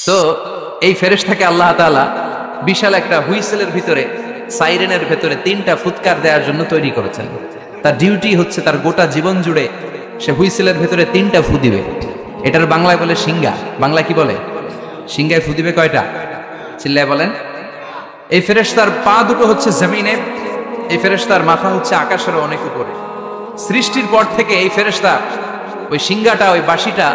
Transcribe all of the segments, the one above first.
So এই ফেরেশতাকে আল্লাহ তাআলা বিশাল একটা হুইসেলের ভিতরে, সাইরেনের ভেতরে 3টা ফুৎকার দেওয়ার জন্য তৈরি করেছেন। তার ডিউটি হচ্ছে তার গোটা জীবন জুড়ে সে হুইসেলের ভেতরে 3টা ফু দিবে। এটার বাংলায় বলে সিঙ্গা। বাংলা কি বলে? সিঙ্গায় ফু দিবে কয়টা? চিল্লায় বলেন। এই ফেরেশতার পা দুটো হচ্ছে জমিনে, এই ফেরেশতার মাথা হচ্ছে আকাশের অনেক উপরে। সৃষ্টির পর থেকে এই ফেরেশতা ওই সিঙ্গাটা, ওই বাঁশিটা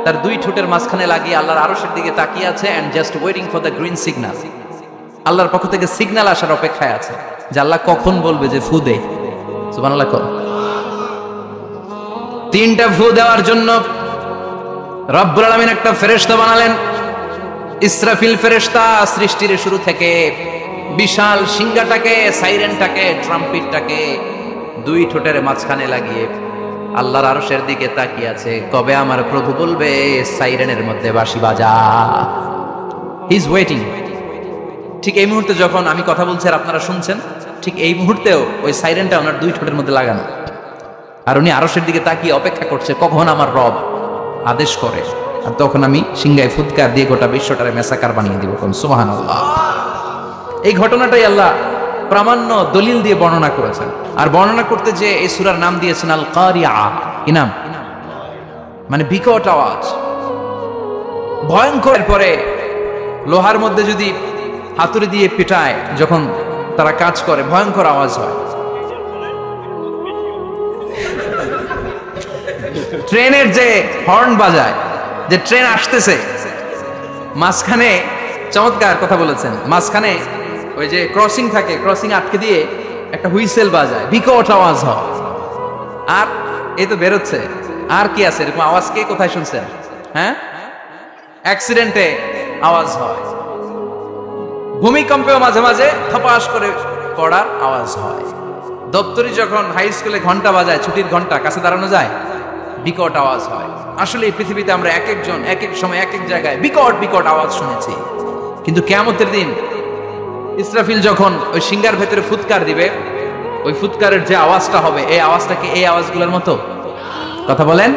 তার 2 ঠোঁটের মাঝখানে লাগিয়ে আল্লাহর আরশের দিকে তাকিয়ে আছে and just waiting for the green signal. আল্লাহর পক্ষ থেকে সিগন্যাল আসার অপেক্ষায় আছে যে আল্লাহ কখন বলবে যে ফু দে। সুবহানাল্লাহ। 3টা ফু দেওয়ার জন্য রব্বুল আলামিন একটা ফেরেশতা বানালেন। ইসরাফিল ফেরেশতা সৃষ্টির শুরু থেকে বিশাল সিঙ্গাটাকে, সাইরেনটাকে, ট্রাম্পিটটাকে 2 ঠোঁটের মাঝখানে লাগিয়ে আল্লাহর আরশের দিকে তাকিয়ে আছে, কবে আমার প্রভু বলবে সাইরেনের মধ্যে বাঁশি বাজা। He is waiting. ঠিক এই মুহূর্তে যখন আমি কথা বলছি আর আপনারা শুনছেন, ঠিক এই মুহূর্তেও ওই সাইরেনটা ওনার 2 ঠোঁটের মধ্যে লাগানো, আর উনি আরশের দিকে তাকিয়ে অপেক্ষা করছে কখন আমার রব আদেশ করে, আর তখন আমি সিংহায় ফুৎকার দিয়ে গোটা বিশ্বটারে মেসাকার বানিয়ে দিব। সুবহানাল্লাহ। এই ঘটনাটাই আল্লাহ প্রামাণ্য দলিল দিয়ে বর্ণনা করেছেন। আর বর্ণনা করতে যে এই সূরার নাম দিয়েছেন আল কারিয়া। কি নাম? মানে বিকট আওয়াজ, ভয়ঙ্কর। পরে লোহার মধ্যে যদি হাতুড়ি দিয়ে পিটায়, যখন তারা কাজ করে ভয়ঙ্কর আওয়াজ হয়। ট্রেনের যে হর্ন বাজায়, যে ট্রেন আসতেছে, মাঝখানে চমৎকার কথা বলেছেন, মাঝখানে ওই যে ক্রসিং থাকে, ক্রসিং আটকে দিয়ে একটা হুইসেল বাজায়, বিকট আওয়াজ হয়। আর এই তো বেরোচ্ছে, আর কি আছে এরকম আওয়াজ? কে কোথায় শুনছেন? হ্যাঁ, অ্যাক্সিডেন্টে আওয়াজ হয়, ভূমিকম্পেও মাঝে মাঝে থপাস করে পড়ার আওয়াজ হয়। দপ্তরি যখন হাই স্কুলে ঘন্টা বাজায়, ছুটির ঘন্টা, কাছে দাঁড়ানো যায়, বিকট আওয়াজ হয়। আসলে এই পৃথিবীতে আমরা এক একজন এক এক সময় এক এক জায়গায় বিকট বিকট আওয়াজ শুনেছি। কিন্তু কিয়ামতের দিন ইসরাফিল যখন ওই সিঙ্গার ভেতরে ফুৎকার দিবে, ওই ফুৎকারের যে আওয়াজটা হবে, এই আওয়াজটাকে এই আওয়াজগুলোর মতো? কথা বলেন।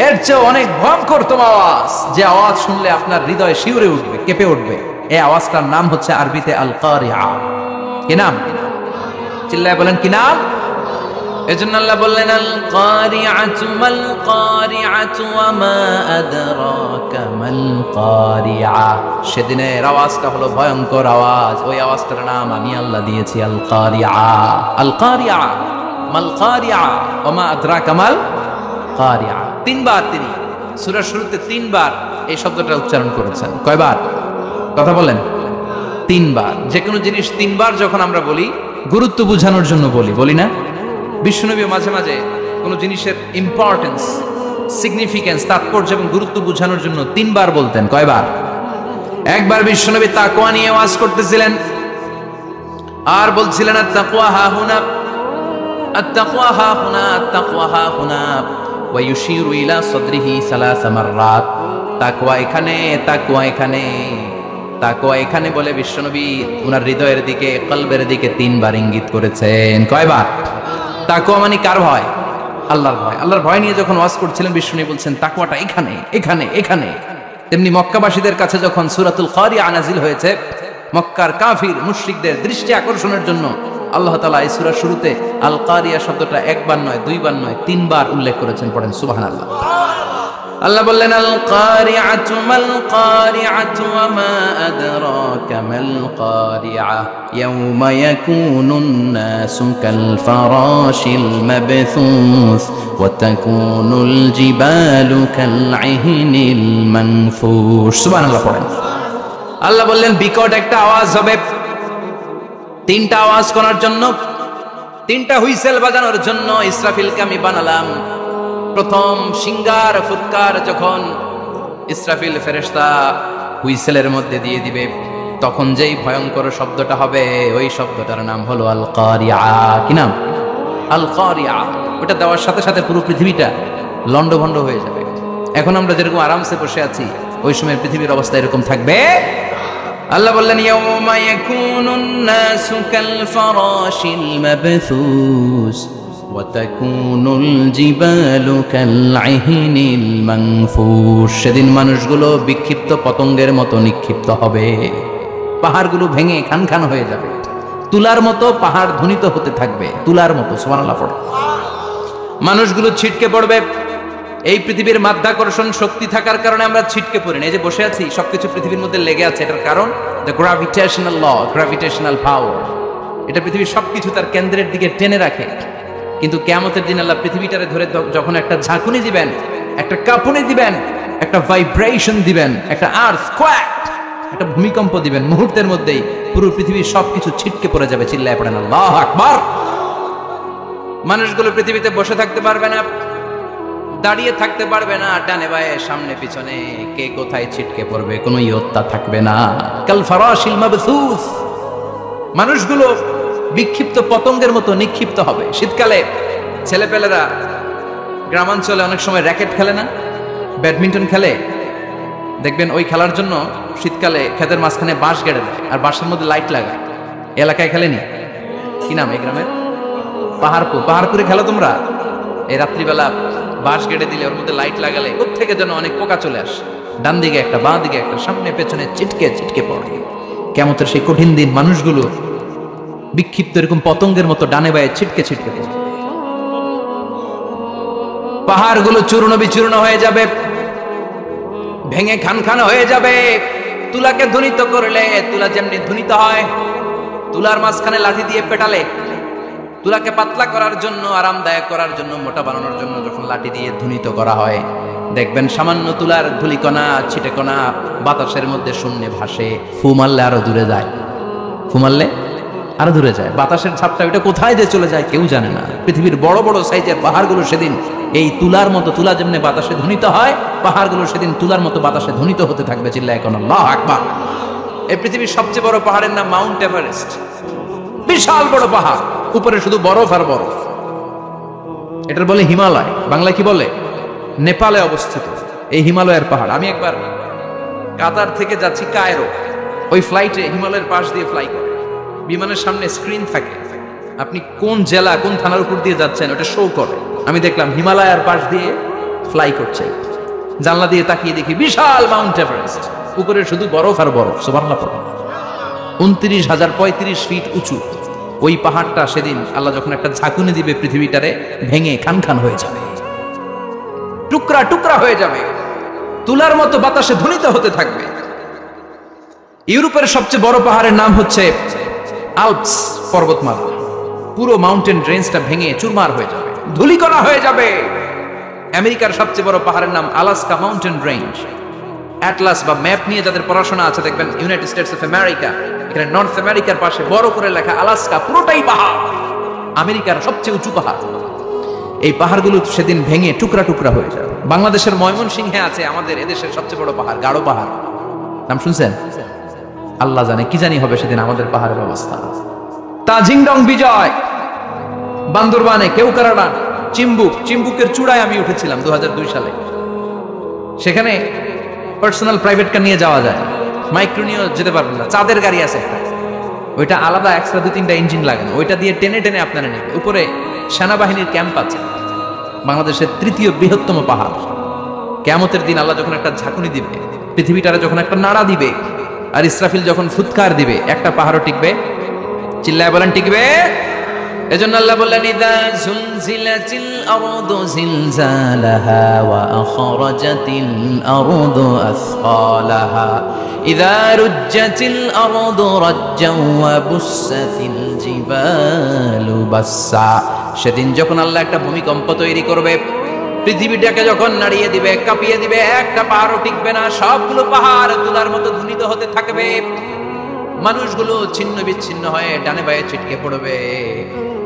এর চেয়ে অনেক ভয়ঙ্করতম আওয়াজ, যে আওয়াজ শুনলে আপনার হৃদয় শিউরে উঠবে, কেঁপে উঠবে, এই আওয়াজটার নাম হচ্ছে আরবিতে আল কারিয়া। কি নাম? চিল্লায় বলেন কি নাম? এজন্য আল্লাহ বললেন আল কারিআতু মাল কারিআতু ওয়া মা আদরাকা মাল কারিআ। সেদিনের আওয়াজটা হলো ভয়ঙ্কর আওয়াজ, ওই আওয়াজটার নাম আমি আল্লাহ দিয়েছি আল কারিআ। আল কারিআ মাল কারিআ ওয়া মা আদরাকা মাল কারিআ। 3বার তিনি সূরার শুরুতে 3বার এই শব্দটা উচ্চারণ করেছেন। কয়বার? কথা বলেন। 3বার। যে কোনো জিনিস 3বার যখন আমরা বলি, গুরুত্ব বোঝানোর জন্য বলি না? বিশ্বনবী মাঝে মাঝে কোনো জিনিসের ইম্পর্টেন্স, সিগনিফিকেন্স, তাৎপর্য এবং গুরুত্ব বোঝানোর জন্য 3বার বলতেন। কয়বার? একবার বিশ্বনবী তাকওয়া নিয়ে ওয়াজ করতেছিলেন, আর বলছিলেন আত-তাকওয়া হাহুনা, আত-তাকওয়া হাহুনা, আত-তাকওয়া হাহুনা, ওয়া ইউশিরু ইলা সাদরিহি 3 মাররাত। তাকওয়া এখানে, তাকওয়া এখানে, তাকওয়া এখানে বলে বিশ্বনবী ওনার হৃদয়ের দিকে, কলবের দিকে 3বার ইঙ্গিত করেছেন। কয়বার? তাকওয়া মানে কার ভয়? আল্লাহর ভয়। আল্লাহর ভয় নিয়ে যখন ওয়াজ করছিলেন, বিশ্বনবী বলছেন তাকওয়াটা এখানে, এখানে, এখানে। তেমনি মক্কাবাসীদের কাছে যখন সূরাতুল কারিয়া নাজিল হয়েছে, মক্কার কাফির মুশরিকদের দৃষ্টি আকর্ষণের জন্য আল্লাহ তাআলা এই সূরার শুরুতে আল কারিয়া শব্দটা 1বার নয়, 2বার নয়, 3বার উল্লেখ করেছেন। পড়েন সুবহানাল্লাহ। আল্লাহ বললেন আল কারিআতু মাল কারিআতু ওয়া মা আদরাকা মাল কারিআ ইয়াউমা ইয়াকুনুন নাসু কাল ফারাশিল মাবথুস ওয়া তাকুনুল জিবালু কাল ইহনিল মানফুশ। সুবহানাল্লাহ পড়েন। আল্লাহ বললেন বিকট একটা আওয়াজ হবে, 3টা আওয়াজ করার জন্য, 3টা হুইসেল বাজানোর জন্য ইসরাফিলকে আমি বানালাম। প্রথম সিঙ্গার ফুৎকার যখন ইসরাফিল ফেরেশতা হুইসেলের মধ্যে দিয়ে দিবে, তখন যেই ভয়ঙ্কর শব্দটা হবে, ওই শব্দটার নাম হলো আল কারিআ। কি নাম? আল কারিআ। ওটা দেওয়ার সাথে সাথে পুরো পৃথিবীটা লন্ডভন্ড হয়ে যাবে। এখন আমরা যেরকম আরামসে বসে আছি, ওই সময় পৃথিবীর অবস্থা এরকম থাকবে। আল্লাহ বললেন ইয়াউমা ইয়াকুনুন নাসু কাল ফারাশিল মাবথুস ওয়াতাকুনুল জিবালু কালআহিনিল মানফুশ, সেদিন মানুষগুলো বিক্ষিপ্ত পতঙ্গের মতো নিক্ষিপ্ত হবে, পাহাড়গুলো ভেঙে খান খান হয়ে যাবে, তুলার মতো পাহাড় ধ্বনিত হতে থাকবে, তুলার মতো। সুবহানাল্লাহ পড়ো। মানুষগুলো ছিটকে পড়বে। এই পৃথিবীর মাধ্যাকর্ষণ শক্তি থাকার কারণে আমরা ছিটকে পড়ি না। এই যে বসে আছি, সবকিছু পৃথিবীর মধ্যে লেগে আছে, এটার কারণ দ্য গ্র্যাভিটেশনাল ল, গ্র্যাভিটেশনাল পাওয়ার। এটা পৃথিবীর সবকিছু তার কেন্দ্রের দিকে টেনে রাখে। কিন্তু কিয়ামতের দিন আল্লাহ পৃথিবীটারে ধরে যখন একটা ঝাঁকুনি দিবেন, একটা কাঁপুনি দিবেন, একটা ভাইব্রেশন দিবেন, একটা আর্থকোয়েক, একটা ভূমিকম্প দিবেন, মুহূর্তের মধ্যেই পুরো পৃথিবীর সবকিছু ছিটকে পড়ে যাবে। চিল্লায় পড়েন আল্লাহু আকবার। মানুষগুলো পৃথিবীতে বসে থাকতে পারবে না, দাঁড়িয়ে থাকতে পারবে না, ডানে বায়ে সামনে পিছনে কে কোথায় ছিটকে পড়বে কোনো ইয়ত্তা থাকবে না। কাল ফারাশিল মাবসুস, মানুষগুলো বিক্ষিপ্ত পতঙ্গের মতো নিক্ষিপ্ত হবে। শীতকালে ছেলেপেলেরা গ্রামাঞ্চলে অনেক সময় র্যাকেট খেলে না, ব্যাডমিন্টন খেলে, দেখবেন ওই খেলার জন্য শীতকালে ক্ষেতের মাঝখানে বাঁশ গেড়ে দেয় আর বাঁশের মধ্যে লাইট লাগায়। এলাকায় খেলেনি? কি নাম এই গ্রামের? পাহাড়পুর। পাহাড়পুরে খেলো তোমরা? এই রাত্রিবেলা বাঁশ গেড়ে দিলে ওর মধ্যে লাইট লাগালে কোত্থেকে যেন অনেক পোকা চলে আসে, ডান দিকে একটা, বাঁ দিকে একটা, সামনে পেছনে ছিটকে ছিটকে পড়ে। কিয়ামতের সেই কঠিন দিন মানুষগুলো বিক্ষিপ্ত এরকম পতঙ্গের মতো ডানে বায়ে ছিটকে ছিটকে পড়ে। পাহাড়গুলো চূর্ণ বিচূর্ণ হয়ে যাবে, ভেঙে খান খান হয়ে যাবে। তুলাকে ধ্বনিত করলে তুলা যেমনি ধ্বনিত হয়, তুলার মাঝখানে লাঠি দিয়ে পেটালে, তুলাকে পাতলা করার জন্য, আরামদায়ক করার জন্য, মোটা বানানোর জন্য যখন লাঠি দিয়ে ধ্বনিত করা হয়, দেখবেন সামান্য তুলার ধুলিকণা, ছিটেকণা বাতাসের মধ্যে শূন্যে ভাসে। ফু মারলে আরো দূরে যায়, ফু মারলে আরো দূরে যায়। বাতাসের ছাপটা ওটা কোথায় যে চলে যায় কেউ জানে না। পৃথিবীর বড় বড় সাইজের পাহাড়গুলো সেদিন এই তুলার মতো, তুলা যেমনি বাতাসে ধ্বনিত হয়, পাহাড়গুলো সেদিন তুলার মতো বাতাসে ধ্বনিত হতে থাকবে। চিল্লায় এখন আল্লাহু আকবার। এই পৃথিবীর সবচেয়ে বড় পাহাড়ের নাম মাউন্ট এভারেস্ট। বিশাল বড় পাহাড়, উপরে শুধু বরফ আর বরফ। এটার বলে হিমালয়, বাংলায় কি বলে? নেপালে অবস্থিত এই হিমালয়ের পাহাড়। আমি একবার কাতার থেকে যাচ্ছি কায়রো, ওই ফ্লাইটে হিমালয়ের পাশ দিয়ে ফ্লাই করে, বিমানের সামনে স্ক্রিন থাকে, আপনি কোন জেলা কোন থানার উপর দিয়ে যাচ্ছেন ওটা শো করে। আমি দেখলাম হিমালয়ের পাশ দিয়ে ফ্লাই করছে, জানলা দিয়ে তাকিয়ে দেখি বিশাল মাউন্ট এভারেস্ট, উপরে শুধু বরফ আর বরফ। সুবহানাল্লাহ। 29,035 ফিট উঁচু ওই পাহাড়টা সেদিন আল্লাহ যখন একটা ঝাঁকুনি দিবে, পৃথিবীটারে ভেঙে খান খান হয়ে যাবে, টুকরা টুকরা হয়ে যাবে, তুলার মতো বাতাসে ধ্বনিত হতে থাকবে। ইউরোপের সবচেয়ে বড় পাহাড়ের নাম হচ্ছে আল্পস পর্বতমালা। পুরো মাউন্টেন রেঞ্জটা ভেঙে চুরমার হয়ে যাবে, ধূলিকণা হয়ে যাবে। আমেরিকার সবচেয়ে বড় পাহাড়ের নাম আলাস্কা মাউন্টেন রেঞ্জ। অ্যাটলাস বা ম্যাপ নিয়ে যাদের পড়াশোনা আছে দেখবেন ইউনাইটেড স্টেটস অফ আমেরিকা, এখানে নর্থ আমেরিকার পাশে বড় করে লেখা আলাস্কা, পুরোটাই পাহাড়, আমেরিকার সবচেয়ে উঁচু পাহাড়। এই পাহাড়গুলো সেদিন ভেঙে টুকরা টুকরা হয়ে যাবে। বাংলাদেশের ময়মনসিংহে আছে আমাদের এদেশের সবচেয়ে বড় পাহাড়, গাঢ় পাহাড়। নাম শুনছেন? আল্লাহ জানে কি জানি হবে সেদিন আমাদের পাহাড়ের অবস্থা। তাজিংডং বিজয়, বান্দরবানে কেউকারাডাং, চিম্বুকের চূড়ায় আমি উঠেছিলাম 2002 সালে। সেখানে পার্সোনাল প্রাইভেট কার নিয়ে যাওয়া যায়, মাইক্রো নিয়েও যেতে পারবেন না। চাঁদের গাড়ি আছে একটা, ওইটা আলাদা এক্সট্রা 2-3টা ইঞ্জিন লাগানো, ওইটা দিয়ে টেনে টেনে আপনারা নেবে। উপরে সেনাবাহিনীর ক্যাম্প আছে। বাংলাদেশের 3য় বৃহত্তম পাহাড়। কিয়ামতের দিন আল্লাহ যখন একটা ঝাঁকুনি দিবে, পৃথিবীটারে যখন একটা নাড়া দিবে, আর ইসরাফিল যখন ফুৎকার দিবে, একটা পাহাড়ও টিকবে? চিল্লায় বলেন টিকবে? এজন্য আল্লাহ বললেন ইযা যুলজিলাতিল আরদু জিলজালাহা ওয়া আখরাজাতিল আরদু আসকালাহা ইযা রুজ্জাতিল আরদু রাজ্জান ওয়া বুসসাতিল জিবালু বাসসা। সেদিন যখন আল্লাহ একটা ভূমিকম্প তৈরি করবে, পৃথিবীটাকে যখন নাড়িয়ে দিবে, কাঁপিয়ে দিবে, একটা পাহাড়ও টিকবে না, সবগুলো পাহাড় তুলার মতো ধ্বনিত হতে থাকবে। মানুষগুলো ছিন্ন বিচ্ছিন্ন হয়ে ডানে বায়ে ছিটকে পড়বে,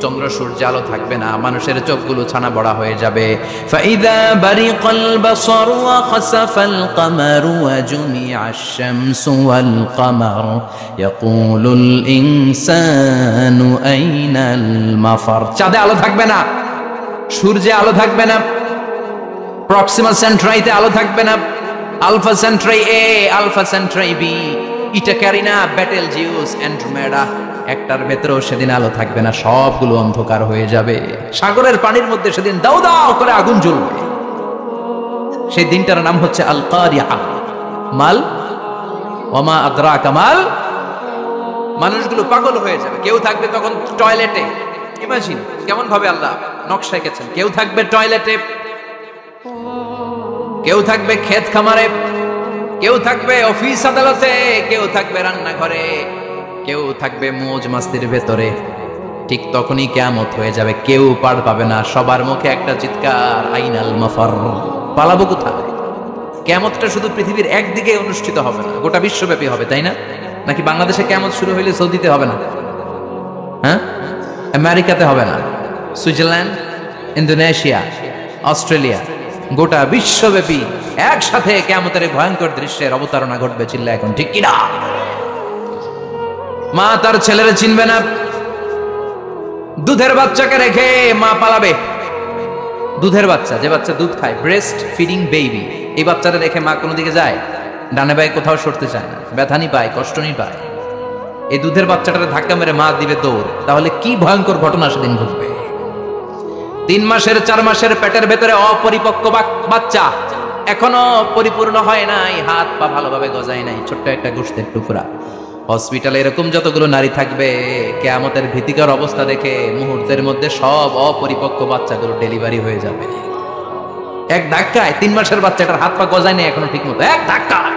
চন্দ্র সূর্য আলো থাকবে না, মানুষের চোখগুলো ছানা বড়া হয়ে যাবে। ফাইদা বারিকাল বাসারু ওয়া খাসাফাল কামারু ওয়া জুমিআশ শামসু ওয়াল কামার ইয়াকুলুল ইনসানু আইনাল মাফার। চাঁদে আলো থাকবে না, সূর্যে আলো থাকবে না, প্রক্সিমা সেন্ট্রাইতে আলো থাকবে না, আলফা সেন্ট্রাই এ, আলফা সেন্ট্রাই বি, ইটা ক্যারিনা, বেটেল জিউস, অ্যান্ড্রোমেডা, একটার ভেতরেও সেদিন আলো থাকবে না, সবগুলো অন্ধকার হয়ে যাবে। সাগরের পানির মধ্যে সেদিন দাউ দাউ করে আগুন জ্বলবে। সেই দিনটার নাম হচ্ছে আল কারিআ। মাল ওমা আদরাকা মাল। মানুষগুলো পাগল হয়ে যাবে। কেউ থাকবে তখন টয়লেটে, ইমাজিন কেমন ভাবে আল্লাহ নকশা এঁকেছেন। কেউ থাকবে টয়লেটে, কেউ থাকবে ক্ষেত খামারে, কেউ থাকবে অফিস আদালতে, কেউ থাকবে রান্নাঘরে, কেউ থাকবে মৌজ মাস্তির ভেতরে। ঠিক তখনই কিয়ামত হয়ে যাবে, কেউ পার পাবে না। সবার মুখে একটা চিৎকার, আইনাল মাফার, পালাবো কোথায়? কিয়ামতটা শুধু পৃথিবীর একদিকে অনুষ্ঠিত হবে না, গোটা বিশ্বব্যাপী হবে, তাই না? নাকি বাংলাদেশে কিয়ামত শুরু হইলে সৌদিতে হবে না? হ্যাঁ, আমেরিকাতে হবে না, সুইজারল্যান্ড, ইন্দোনেশিয়া, অস্ট্রেলিয়া, গোটা বিশ্বব্যাপী একসাথে কিয়ামতের ভয়ঙ্কর দৃশ্যের অবতারণা ঘটবে। চিল্লা এখন ঠিক কিনা? মা তার ছেলেরে চিনবে না। দুধের বাচ্চাকে রেখে মা পালাবে। দুধের বাচ্চা, যে বাচ্চা দুধ খায়, ব্রেস্ট ফিডিং বেবি, এই বাচ্চাটা রেখে মা কোনো দিকে যায়? ডানে বায়ে কোথাও সরতে চায় না, ব্যথানি পায়, কষ্টনি পায়। এই দুধের বাচ্চাটারে ধাক্কা মেরে মা দিবে দৌড়। তাহলে কি ভয়ঙ্কর ঘটনা সেদিন ঘটবে। 3 মাসের 4 মাসের পেটের ভেতরে অপরিপক্ক বাচ্চা, এখনো পরিপূর্ণ হয় নাই, হাত পা ভালোভাবে গজায় নাই, ছোট্ট একটা গোশতের টুকরা। হসপিটালে এরকম যতগুলো নারী থাকবে, কিয়ামতের ভীতিকর অবস্থা দেখে মুহূর্তের মধ্যে সব অপরিপক্ক বাচ্চাগুলো ডেলিভারি হয়ে যাবে। এক ধাক্কায় 3 মাসের বাচ্চাটার হাত পা গজায় নেই এখনো ঠিক মতো, এক ধাক্কায়,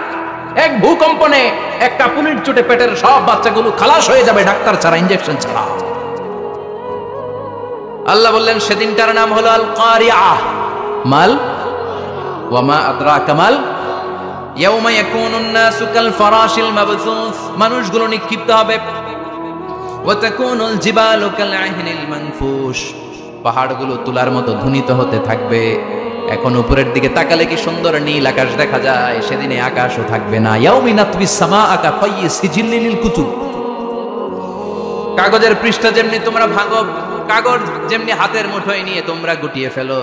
এক ভূকম্পনে, এক কাপুনির চোটে পেটের সব বাচ্চাগুলো খালাস হয়ে যাবে, ডাক্তার ছাড়া, ইনজেকশন ছাড়া। আল্লাহ বললেন সেদিনটার নাম হলো আল কারিআ। মাল ওয়ামা আদরাকা মাল। ইয়াউমা ইয়াকুনুন নাসু কাল ফারাশিল মাবসুস, মানুষগুলো নিক্ষিপ্ত হবে। ওয়া তাকুনুল জিবালু কাল আহিনিল মানফুশ, পাহাড়গুলো তুলার মতো ধ্বনিত হতে থাকবে। এখন উপরের দিকে তাকালে কি সুন্দর নীল আকাশ দেখা যায়, সেদিনে আকাশও থাকবে না। ইয়াউমিন নাতবিস সামাআ কা ফায়্যি সিজিল্লিল কুতুব, কাগজের পৃষ্ঠা যেমনি তোমরা ভাঙো, কাগজ যেমনি হাতের মুঠোয় নিয়ে তোমরা গুটিয়ে ফেলো,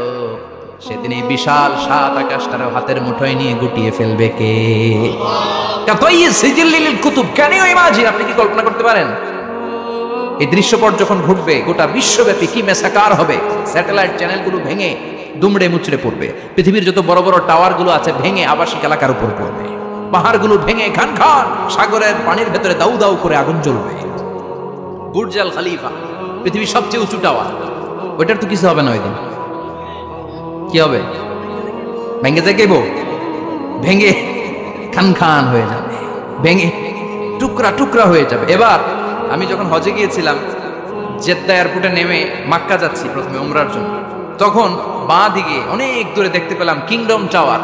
সেদিন এই বিশাল 7 আকাশটারও হাতের মুঠোয় নিয়ে গুটিয়ে ফেলবে কে? Can you imagine? আপনি কি কল্পনা করতে পারেন এই দৃশ্যপট যখন ঘটবে গোটা বিশ্বব্যাপী কি মেসাকার হবে? স্যাটেলাইট চ্যানেলগুলো ভেঙে দুমড়ে মুচড়ে পড়বে, পৃথিবীর যত বড় বড় টাওয়ারগুলো আছে ভেঙে আবাসিক এলাকার উপর পড়বে, পাহাড়গুলো ভেঙে খান খান, সাগরের পানির ভেতরে দাউ দাউ করে আগুন জ্বলবে। বুর্জ আল খলিফা, পৃথিবীর সবচেয়ে উঁচু টাওয়ার, ওইটার তো কিছু হবে না। ওই দিন কি হবে? ভেঙে যাইব, ভেঙে খান খান হয়ে যাবে, ভেঙে টুকরা টুকরা হয়ে যাবে। এবার আমি যখন হজে গিয়েছিলাম, জেদ্দা এয়ারপোর্টে নেমে মাক্কা যাচ্ছি প্রথমে উমরার জন্য, তখন বাঁ দিকে অনেক দূরে দেখতে পেলাম কিংডম টাওয়ার।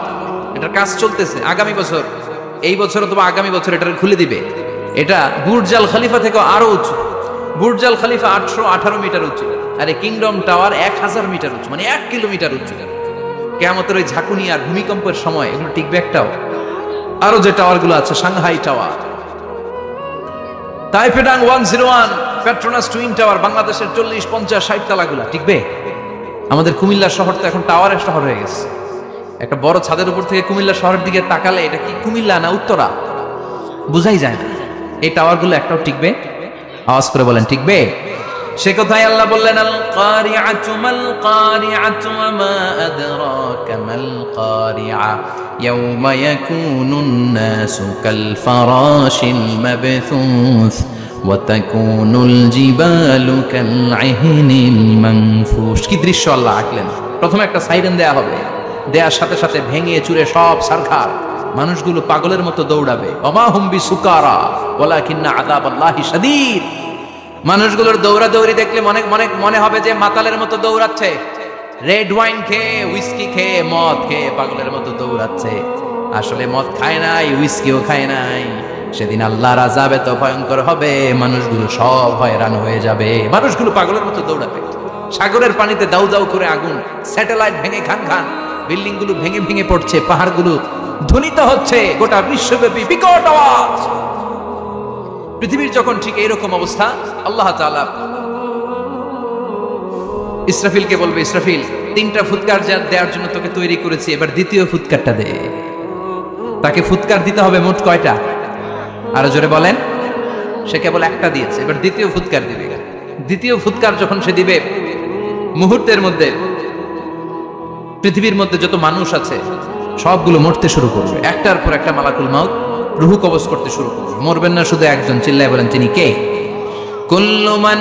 এটার কাজ চলতেছে, আগামী বছর, এই বছর অথবা আগামী বছর এটা খুলে দিবে। এটা বুর্জ আল খলিফা থেকে আরো উঁচু। বুর্জ আল খলিফা 818 মিটার উঁচু, আর এই কিংডম টাওয়ার 1000 মিটার উঁচু, মানে 1 কিলোমিটার উঁচু। কিয়ামতের ওই ঝাঁকুনি আর ভূমিকম্পের সময় এগুলো টিকবে একটাও? আরো যে টাওয়ার গুলো আছে, সাংহাই টাওয়ার, তাইপেডাং 101, পেট্রোনাস টুইন টাওয়ার, বাংলাদেশের 40, 50, 60 তালাগুলা টিকবে? আমাদের কুমিল্লা শহর তো এখন টাওয়ারের শহর হয়ে গেছে। একটা বড় ছাদের উপর থেকে কুমিল্লা শহরের দিকে তাকালে এটা কি কুমিল্লা না উত্তরা বুঝাই যায় না। এই টাওয়ার গুলো একটাও টিকবে? আওয়াজ করে বলেন টিকবে? সে কথাই আল্লাহ বললেন আল কারিআতু মাল কারিআতু ওয়া মা আদরাকা মাল কারিআ ইয়াউমা ইয়াকুনুন নাসু কাল ফারাশিল মাবথুস ওয়া তাকুনুল জিবালু কাল আহিনিল মানফুশ। কি দৃশ্য আল্লাহ আঁকলেন! প্রথমে একটা সাইরেন দেয়া হবে, দেয়ার সাথে সাথে ভেঙে চুরে সব সারখার, মানুষগুলো পাগলের মতো দৌড়াবে। ওমা হুম বিসুকারা ওয়ালাকিন্না আযাবাল্লাহি শাদীদ। মানুষগুলোর দৌড়াদৌড়ি দেখলে মনে হবে যে মাতালের মতো দৌড়াচ্ছে, রেড ওয়াইন খেয়ে, উইস্কি খেয়ে, মদ খেয়ে পাগলের মতো দৌড়াচ্ছে। আসলে মদ খায় নাই, উইস্কিও খায় নাই। সেদিন আল্লাহর আযাব এত ভয়ঙ্কর হবে, মানুষগুলো সব হয়রান হয়ে যাবে, মানুষগুলো পাগলের মতো দৌড়াবে। সাগরের পানিতে দাউ দাউ করে আগুন, স্যাটেলাইট ভেঙে খান খান, বিল্ডিং গুলো ভেঙে ভেঙে পড়ছে, পাহাড়গুলো ধ্বনিত হচ্ছে, গোটা বিশ্বব্যাপী বিকট আওয়াজ। পৃথিবীর যখন ঠিক এইরকম অবস্থা, আল্লাহ তাআলা ইসরাফিলকে বলবে, ইসরাফিল 3টা ফুৎকার দেওয়ার জন্য তোকে তৈরি করেছি, এবার দ্বিতীয় ফুৎকারটা দে। তাকে ফুৎকার দিতে হবে মোট কয়টা? আরো জোরে বলেন। সে কেবল একটা দিয়েছে, এবার দ্বিতীয় ফুৎকার দিবে। দ্বিতীয় ফুৎকার যখন সে দিবে, মুহূর্তের মধ্যে পৃথিবীর মধ্যে যত মানুষ আছে সবগুলো মরতে শুরু করবে, একটার পর একটা মালাকুল মাউত রুহু কবজ করতে শুরু করবে। মরবেন না শুধু একজন, চিল্লায় বলেন তিনি কে? কুল্লু মান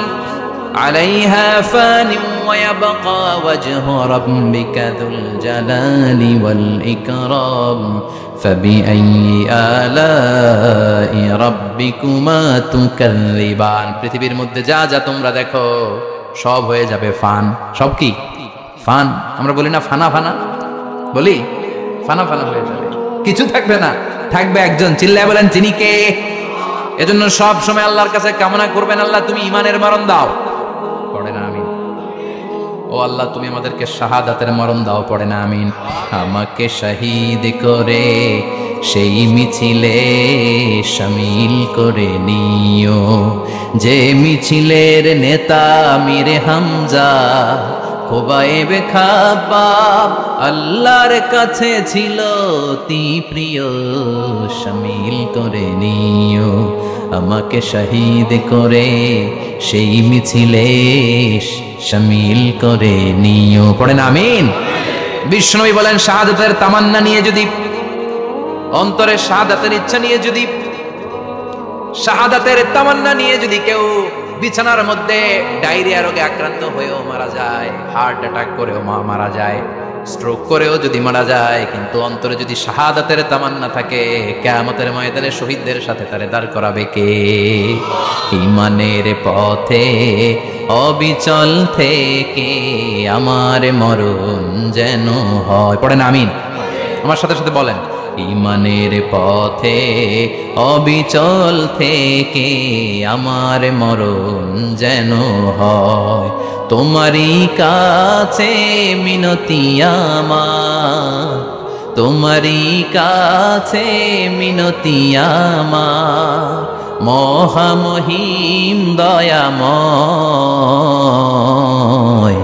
আলাইহা ফানি ওয়া ইয়াবকা ওয়াজহু রাব্বিকা যুল জালালি ওয়াল ইকরাম ফাবিআইয়ি আলাই রাব্বিকুমা তুকাল্লিবান। পৃথিবীর মধ্যে যা যা তোমরা দেখো সব হয়ে যাবে ফান। সব কি? ফান। আমরা বলি না ফানা ফানা, বলি ফানা ফানা হয়ে যাবে, কিছু থাকবে না, থাকবে একজন, চিল্লায় বলেন তিনি কে? এজন্য সব সময় আল্লাহর কাছে কামনা করবেন, আল্লাহ তুমি ঈমানের মরণ দাও, পড়ে না আমিন। ও আল্লাহ তুমি আমাদেরকে শাহাদাতের মরণ দাও, পড়ে না আমিন। আমাকে শহীদ করে সেই মিছিলে শামিল করে নিও, যে মিছিলের নেতা মীর হামজা খোবায়েবে খাব্বাব আল্লাহর কাছে ছিল অতি প্রিয়, শামিল করে নিও। আমাকে শহীদ করে সেই মিছিলে শামিল করে নিও, পড়েন আমিন। বিশ্বনবী বলেন শাহাদাতের তামান্না নিয়ে যদি, অন্তরে শাহাদাতের ইচ্ছা নিয়ে যদি, শাহাদাতের তামান্না নিয়ে যদি কেউ বিছানার মধ্যে ডায়রিয়া রোগে আক্রান্ত হয়েও মারা যায়, হার্ট অ্যাটাক করেও মারা যায়, স্ট্রোক করেও যদি মারা যায়, কিন্তু অন্তরে যদি শাহাদাতের তামান্না থাকে, কিয়ামতের ময়দানে শহীদদের সাথে তারে দাঁড় করাবে কে? ঈমানের পথে অবিচল থেকে আমার মরণ যেন হয়, পড়েন আমিন। আমার সাথে সাথে বলেন ঈমানের পথে অবিচল থেকে আমার মরণ যেন হয়, তোমারই কাছে মিনতি আমার, তোমারই কাছে মিনতি আমার, মহামহিম দয়াময়।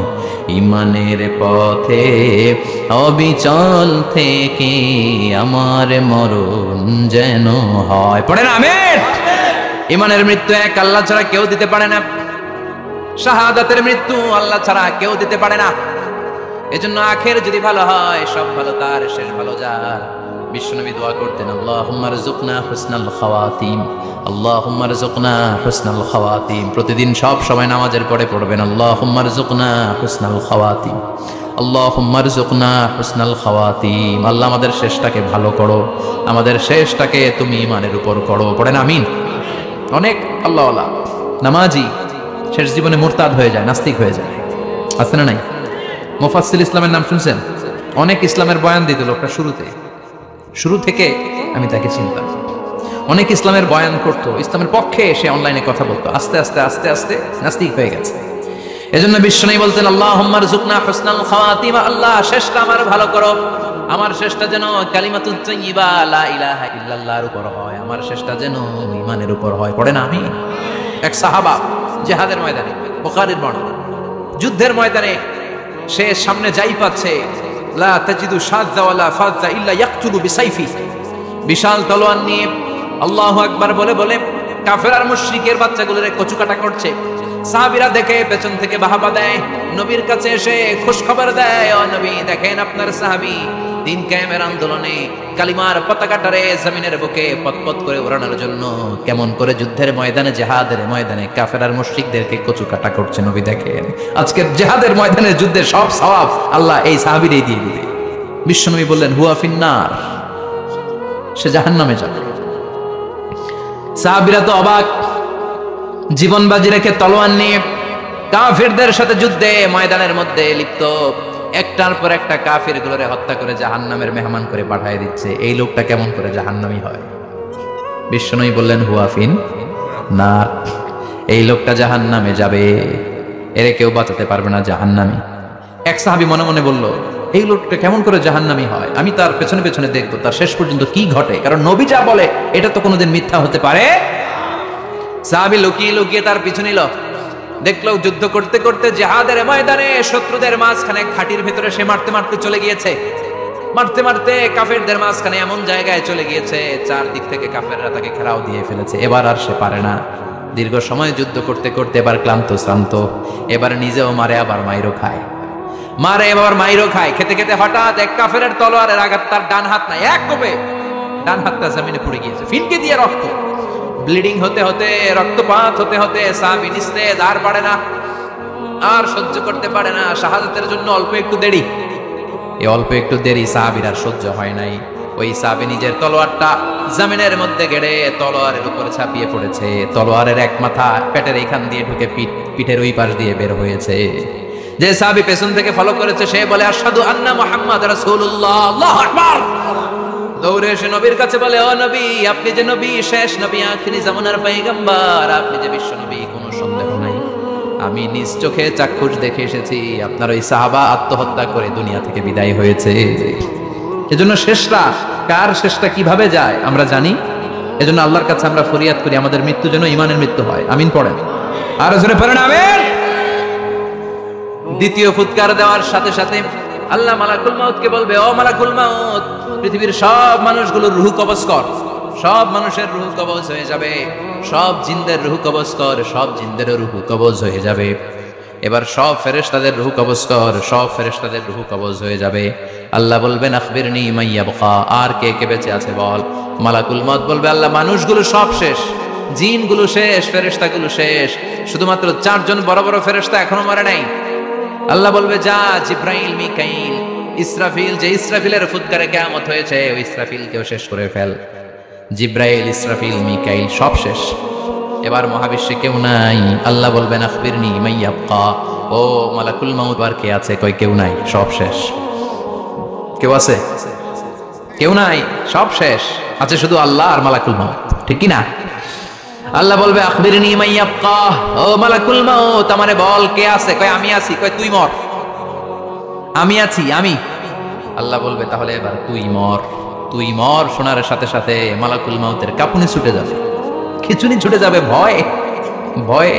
ঈমানের পথে অবিচল থেকে আমার মরণ যেন হয়, পড়েন আমিন। ঈমানের মৃত্যু এক আল্লাহ ছাড়া কেউ দিতে পারে না, শাহাদাতের মৃত্যু আল্লাহ ছাড়া কেউ দিতে পারে না। এজন্য আখের যদি ভালো হয়, সব ভালো তার, শেষ ভালো যার। বিশ্বনবী দোয়া করতেন, আল্লাহুম্মা রযুকনা হুসনাল খাওয়াতিম, আল্লাহুম্মা রযুকনা হুসনাল খাওয়াতিম। প্রতিদিন সব সময় নামাজের পরে পড়বেন আল্লাহুম্মা রযুকনা হুসনাল খাওয়াতিম, আল্লাহুম্মা রযুকনা হুসনাল খাওয়াতিম। আল্লাহ আমাদের শেষটাকে ভালো করো, আমাদের শেষটাকে তুমি ঈমানের উপর করো, পড়েন আমিন। অনেক আল্লাহওয়ালা নামাজি শেষ জীবনে মুরতাদ হয়ে যায়, নাস্তিক হয়ে যায়, আছে না নাই? মুফাসসিল ইসলামের নাম শুনছেন? অনেক ইসলামের বয়ান দিত লোকটা, শুরু থেকে আমি তাকে চিনতাম। অনেক ইসলামের বয়ান করতো, ইসলামের পক্ষে এসে অনলাইনে কথা বলতো, আস্তে আস্তে আস্তে আস্তে নাস্তিক হয়ে গেছে। এজন্য বিশ্বনবী বলতেন আল্লাহুম্মা রযুকনা হুসনাল খাওয়াতিম, আল্লাহ শেষটা আমার ভালো করো, আমার শেষটা যেন কালিমাতুত তাইয়্যিবা লা ইলাহা ইল্লাল্লাহর উপর হয়, আমার শেষটা যেন ঈমানের উপর হয়, পড়েন আমিন। এক সাহাবা জিহাদের ময়দানে, বুখারীর বর্ণনা, যুদ্ধের ময়দানে সে সামনে যাই পাচ্ছে, লা তাজিদু শাযযা ওয়ালা ফাযযা ইল্লা ইয়াকতুলু বিসাইফি, বিশাল তলোয়ার নিয়ে আল্লাহু আকবার বলে বলে কাফের আর মুশরিকের বাচ্চাগুলোরে কচুকাটা করছে। সাহাবীরা দেখে পেছন থেকে বাহাবা দেয়, নবীর কাছে এসে খুশ খবর দেয়, ও নবী দেখেন আপনার সাহাবী দিন কায়েমের আন্দোলনে কালিমার পতাকাটারে জমিনের বুকে পতপত করে ওড়ানোর জন্য কেমন করে যুদ্ধের ময়দানে, জিহাদের ময়দানে কাফের আর মুশরিকদেরকে কচুকাটা করছে। নবী দেখেন আজকের জিহাদের ময়দানে যুদ্ধের সব সওয়াব আল্লাহ এই সাহাবীরই দিয়ে দিবে। বিশ্বনবী বললেন হুয়া ফিন্নার, সে জাহান্নামে যাবে। সাহাবীরা তো অবাক, জীবন বাজি রেখে তলোয়ার নিয়ে কাফিরদের সাথে যুদ্ধে ময়দানের মধ্যে লিপ্ত, একটার পর একটা কাফির গুলোরে হত্যা করে জাহান্নামের মেহমান করে পাঠিয়ে দিচ্ছে। এই লোকটা কেমন করে জাহান্নামী হয়? বিশ্বনবী বললেন হুয়া ফিন নার, এই লোকটা জাহান্নামে যাবে, এরে কেউ বাঁচাতে পারবে না, জাহান্নামী। এক সাহাবী মনে মনে বলল এই লোকটা কেমন করে জাহান্নামী হয়, আমি তার পেছনে পেছনে দেখবো তার শেষ পর্যন্ত কি ঘটে, কারণ নবী যা বলে এটা তো কোনোদিন মিথ্যা হতে পারে। সাহাবী লুকিয়ে লুকিয়ে তার পিছু নিল, দেখলো যুদ্ধ করতে করতে জিহাদের ময়দানে শত্রুদের মাঝখানে ঘাটির ভিতরে সে মারতে মারতে চলে গিয়েছে। মারতে মারতে কাফেরদের মাঝখানে এমন জায়গায় চলে গিয়েছে, চারদিক থেকে কাফেররা তাকে ঘেরাও দিয়ে ফেলেছে। এবার আর সে পারে না। দীর্ঘ সময় যুদ্ধ করতে করতে এবার ক্লান্ত শ্রান্ত, এবার নিজেও মারে আবার মাইরও খায়, মারে এবার মাইরও খায়। খেতে খেতে হঠাৎ এক কাফেরের তলোয়ারের আঘাত তার ডান হাত নাই, এক কোপে ডান হাতটা জমিনে পড়ে গিয়েছে, ফিনকে দিয়ে রক্ত, ব্লিডিং হতে হতে, রক্তপাত হতে হতে সাহাবী নিস্তেজ, আর পারে না, আর সহ্য করতে পারে না। শাহাদাতের জন্য অল্প একটু দেরি, এই অল্প একটু দেরি সাহাবীর আর সহ্য হয় নাই। ওই সাহাবী নিজের তলোয়ারটা জমিনের মধ্যে গেড়ে তলোয়ারের উপরে ছাপিয়ে পড়েছে। তলোয়ারের এক মাথা পেটের এইখান দিয়ে ঢুকে পিঠের ওই পাশ দিয়ে বের হয়েছে। যে সাহাবী পেছন থেকে ফলো করেছে সে বলে আশহাদু আন্না মুহাম্মাদ রাসূলুল্লাহ, আল্লাহু আকবার। দৌড়ে এসে নবীর কাছে বলে, ও নবী, আপনি যে নবী, শেষ নবী, আখিরি জামানার পয়গম্বর, আপনি যে বিশ্ব নবী, কোনো সন্দেহ নাই। আমি নিজ চোখে চাক্ষুষ দেখে এসেছি আপনার ওই সাহাবা আত্মহত্যা করে দুনিয়া থেকে বিদায় হয়েছে। এজন্য শেষটা কার, শেষটা কিভাবে যায় আমরা জানি। এজন্য আল্লাহর কাছে আমরা ফরিয়াদ করি আমাদের মৃত্যু যেন ঈমানের মৃত্যু হয়। আমিন পড়েন, আর জোরে পড়েন আমিন। দ্বিতীয় ফুৎকার দেওয়ার সাথে সাথে আল্লাহ মালাকুল মাউতকে বলবে, ও মালাকুল মাউত, পৃথিবীর সব মানুষগুলোর রূহ কবজ কর। সব মানুষের রূহ কবজ হয়ে যাবে, সব জিনদের রূহ কবজ কর, সব জিনদেরও রূহ কবজ হয়ে যাবে। এবার সব ফেরেশতাদের রূহ কবজ কর, সব ফেরেশতাদের রূহ কবজ হয়ে যাবে। আল্লাহ বলবেন আখবিরনি মান ইয়াবকা, আর কে কে বেঁচে আছে বল। মালাকুল মাউত বলবে, আল্লাহ মানুষগুলো সব শেষ, জিনগুলো শেষ, ফেরেশতাগুলো শেষ, শুধুমাত্র 4 জন বড় বড় ফেরেশতা এখনো মরে নাই। আল্লাহ বলবে, যা জিব্রাইল, মিকাইল, ইসরাফিল, যে ইসরাফিলের ফুৎকারে কিয়ামত হয়েছে, ওই ইসরাফিলকেও শেষ করে ফেল। জিব্রাইল, ইসরাফিল, মিকাইল সব শেষ। এবার মহাবিশ্বে কেউ নাই। আল্লাহ বলবেন আখবিরনি মান ইয়াবকা, ও মালাকুল মাউত, আর কে আছে? কই কেউ নাই, সব শেষ। কেউ আছে? কেউ নাই, সব শেষ। আছে শুধু আল্লাহ আর মালাকুল মাউত, ঠিক কি না? আল্লাহ বলবে আখবিরনি মান ইয়াবকা, ও মালাকুল মাউত, আমারে বল কে আছে? কই আমি আছি। কই তুই মর। আমি আছি, আমি। আল্লাহ বলবে তাহলে এবার তুই মর, তুই মর। শোনার সাথে সাথে মালাকুল মাউতের কাঁপুনি ছুটে যাবে, খিচুনি ছুটে যাবে, ভয়ে ভয়ে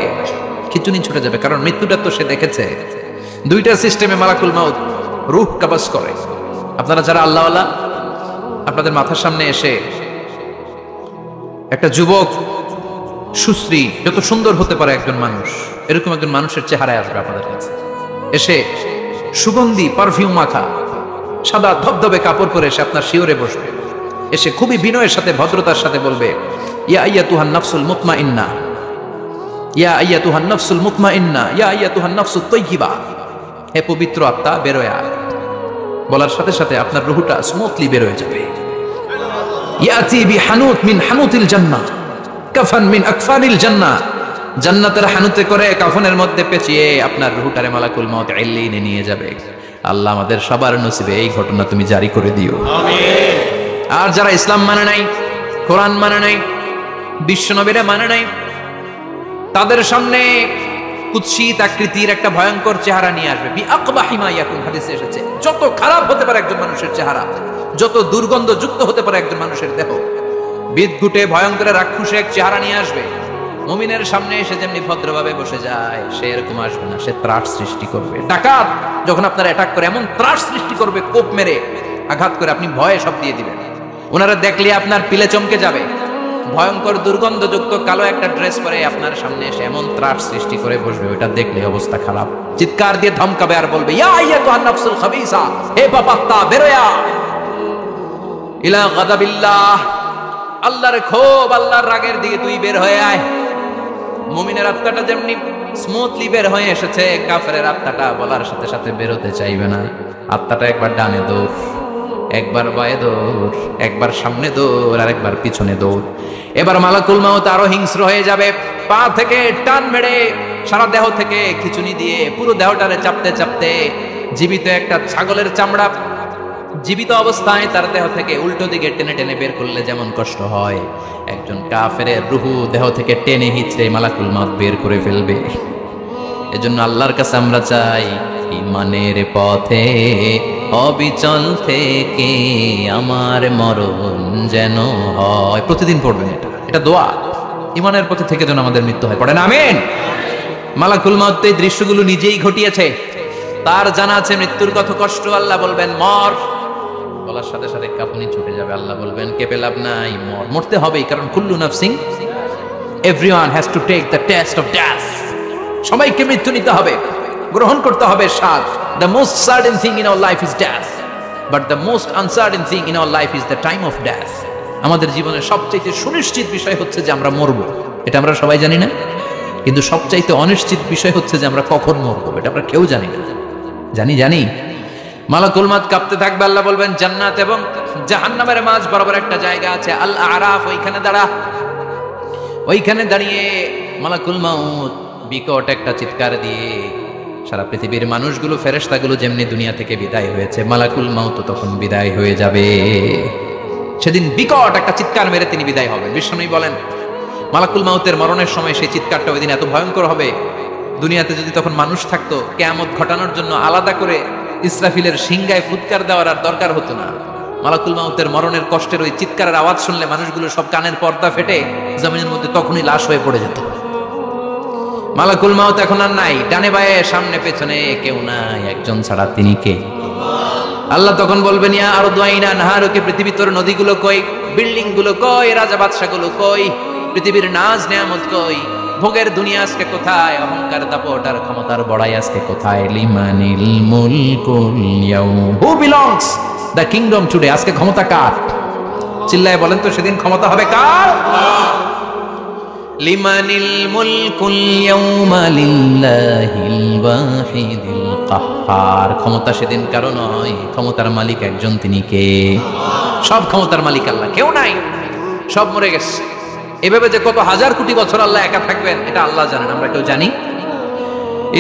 খিচুনি ছুটে যাবে। কারণ মৃত্যুটা তো সে দেখেছে। দুইটা সিস্টেমে মালাকুল মাউত রূহ কবজ করে। আপনারা যারা আল্লাহওয়ালা, আপনাদের মাথার সামনে এসে একটা যুবক, সুশ্রী, যত সুন্দর হতে পারে একজন মানুষ, এরকম একজন মানুষের চেহারায় আসবে আপনাদের কাছে। এসে সুগন্ধি পারফিউম মাখা সাদা ধবধবে কাপড় পরে এসে আপনার শিওরে বসবে। এসে খুবই বিনয়ের সাথে, ভদ্রতার সাথে বলবে, ইয়া আইয়াতুহান নাফসুল মুতমাইন্না, ইয়া আইয়াতুহান নাফসুল মুতমাইন্না, ইয়া আইয়াতুহান নাফসুত তাইয়্যিবা, হে পবিত্র আত্মা বেরোয় আয়। বলার সাথে সাথে আপনার রূহটা স্মুথলি বের হয়ে যাবে। ইয়াতি বিহানুত মিন হানুতিল জান্নাহ, কাফান মিন আকফানিল জান্নাহ, জান্নাতের হানুতে করে কাফনের মধ্যে পেঁচিয়ে আপনার রূহটারে মালাকুল মাউত ইল্লিনে নিয়ে যাবে। আল্লাহ আমাদের সবার নসিবে এই ঘটনা তুমি জারি করে দিও, আমিন। আর যারা ইসলাম মানে নাই, কোরআন মানে নাই, বিশ্ব নবীরা মানে নাই, তাদের সামনে কুৎসিত আকৃতির একটা ভয়ঙ্কর চেহারা নিয়ে আসবে। বিআকবাহি মা ইয়াকুন, হাদিসে এসেছে, যত খারাপ হতে পারে একজন মানুষের চেহারা, যত দুর্গন্ধ যুক্ত হতে পারে একজন মানুষের দেহ, বিদঘুটে ভয়ঙ্কর রাক্ষসে এক চেহারা নিয়ে আসবে। মুমিনের সামনে এসে যেমনি ভদ্রভাবে বসে যায়, সে এরকম আসবে না, সে ত্রাস সৃষ্টি করবে। ডাকাত যখন আপনার অ্যাটাক করে এমন ত্রাস সৃষ্টি করবে, কোপ মেরে আঘাত করে আপনি ভয়ে সব দিয়ে দিবেন। ওনারা দেখলে আপনার পিলে চমকে যাবে। ভয়ঙ্কর দুর্গন্ধযুক্ত কালো একটা ড্রেস পরে আপনার সামনে এসে এমন ত্রাস সৃষ্টি করে বসবে, ওটা দেখলে অবস্থা খারাপ। চিৎকার দিয়ে ধমকাবে আর বলবে, ইয়া আইয়াতুহান নাফসুল খাবিসা, হে পাপাত্তা বেরোয়া ইলা গাদাবিল্লাহ, আল্লাহর ক্ষোভ, আল্লাহর রাগের দিকে তুই বের হয়ে আয়। মুমিনের আত্মাটা যেমনি স্মুথলি বের হয়ে এসেছে, কাফেরের আত্মাটা বলার সাথে সাথে বেরোতে চাইবে না। আত্মাটা একবার ডানে দৌড়, একবার বায়ে দৌড়, একবার সামনে দৌড়, আর একবার পিছনে দৌড়। এবার মালাকুল মাউত আরো হিংস্র হয়ে যাবে। পা থেকে টান মেরে সারা দেহ থেকে খিচুনি দিয়ে পুরো দেহটারে চাপতে চাপতে, জীবিত একটা ছাগলের চামড়া জীবিত অবস্থায় তার দেহ থেকে উল্টো দিকে টেনে টেনে বের করলে যেমন কষ্ট হয়, একজন কাফেরের রূহ দেহ থেকে টেনে হিচড়ে মালাকুল মাউত বের করে ফেলবে। এজন্য আল্লাহর কাছে আমরা চাই, ঈমানের পথে অবিচল থেকে আমার মরণ যেন হয়। প্রতিদিন পড়বেন এটা, এটা দোয়া। ঈমানের পথে থেকে যেন আমাদের মৃত্যু হয়, পড়েন আমিন। মালাকুল মাউত এই দৃশ্যগুলো নিজেই ঘটিয়েছে, তার জানা আছে মৃত্যুর কত কষ্ট। আল্লাহ বলবেন মর, ও বলার সাথে সাথে কাঁপুনি ছুটে যাবে। আল্লাহ বলবেন কেঁপে লাভ নাই, মরতে হবেই, কারণ কুল্লু নাফসিন, everyone has to take the test of death. সবাইকে মৃত্যু নিতে হবে, গ্রহণ করতে হবে স্বাদ। The most certain thing in our life is death, but the most uncertain thing in our life is the time of death. আমাদের জীবনের সবচাইতে সুনিশ্চিত বিষয় হচ্ছে যে আমরা মরবো, এটা আমরা সবাই জানি না, কিন্তু সবচাইতে অনিশ্চিত বিষয় হচ্ছে যে আমরা কখন মরবো, এটা আমরা কেউ জানি না। জানি মালাকুল মাউত কাঁপতে থাকবে। আল্লাহ বলবেন জান্নাত এবং জাহান্নামের মাঝ বরাবর একটা জায়গা আছে, আল আরাফ, ওইখানে দাঁড়া। ওইখানে দাঁড়িয়ে মালাকুল মাউত বিকট একটা চিৎকার দিয়ে সারা পৃথিবীর মানুষগুলো, ফেরেশতাগুলো যেমনি দুনিয়া থেকে বিদায় হয়েছে, মালাকুল মাউত তখন বিদায় হয়ে যাবে। সেদিন বিকট একটা চিৎকার মেরে তিনি বিদায় হবেন। বিষ্ণু বলেন মালাকুল মাউতের মরণের সময় সেই চিৎকারটা ওই দিন এত ভয়ঙ্কর হবে, দুনিয়াতে যদি তখন মানুষ থাকতো, কিয়ামত ঘটানোর জন্য আলাদা করে ইসরাফিলের সিংগায় ফুৎকার দেওয়ার আর দরকার হতো না। মালাকুল মাউতের মরণের কষ্টের ওই চিৎকারের আওয়াজ শুনলে মানুষগুলো সব কানের পর্দা ফেটে জমিনের মধ্যে তখনই লাশ হয়ে পড়ে যেত। মালাকুল মাউত এখন আর নাই, ডানে বায়ে সামনে পেছনে কেউ নাই, একজন ছাড়া, তিনি কে? আল্লাহ তখন বলবেন ইয়া আরদু আইনা নাহারুকি, পৃথিবীর তোর নদীগুলো কই, বিল্ডিং গুলো কই, রাজা বাদশাগুলো কই, পৃথিবীর নাজ নেয়ামত কই, ভোগের দুনিয়া আজকে কোথায়, অহংকার দাপট আর ক্ষমতার বড়াই আজকে কোথায়? লিমানিল মুলকুল ইয়াউম, who belongs the kingdom today, আজকে ক্ষমতা কার? চিল্লায় বলেন তো সেদিন ক্ষমতা হবে কার? লিমানিল মুলকুল ইয়াউমা লিল্লাহিল ওয়াহিদিল কাহ্হার, ক্ষমতা সেদিন কারো নয়, ক্ষমতার মালিক একজন, তিনি কে? সব ক্ষমতার মালিক আল্লাহ, কেউ নাই, সব মরে গেছে। এভাবে যে কত হাজার কোটি বছর আল্লাহ একা থাকবেন এটা আল্লাহ জানেন, আমরা কেউ জানি?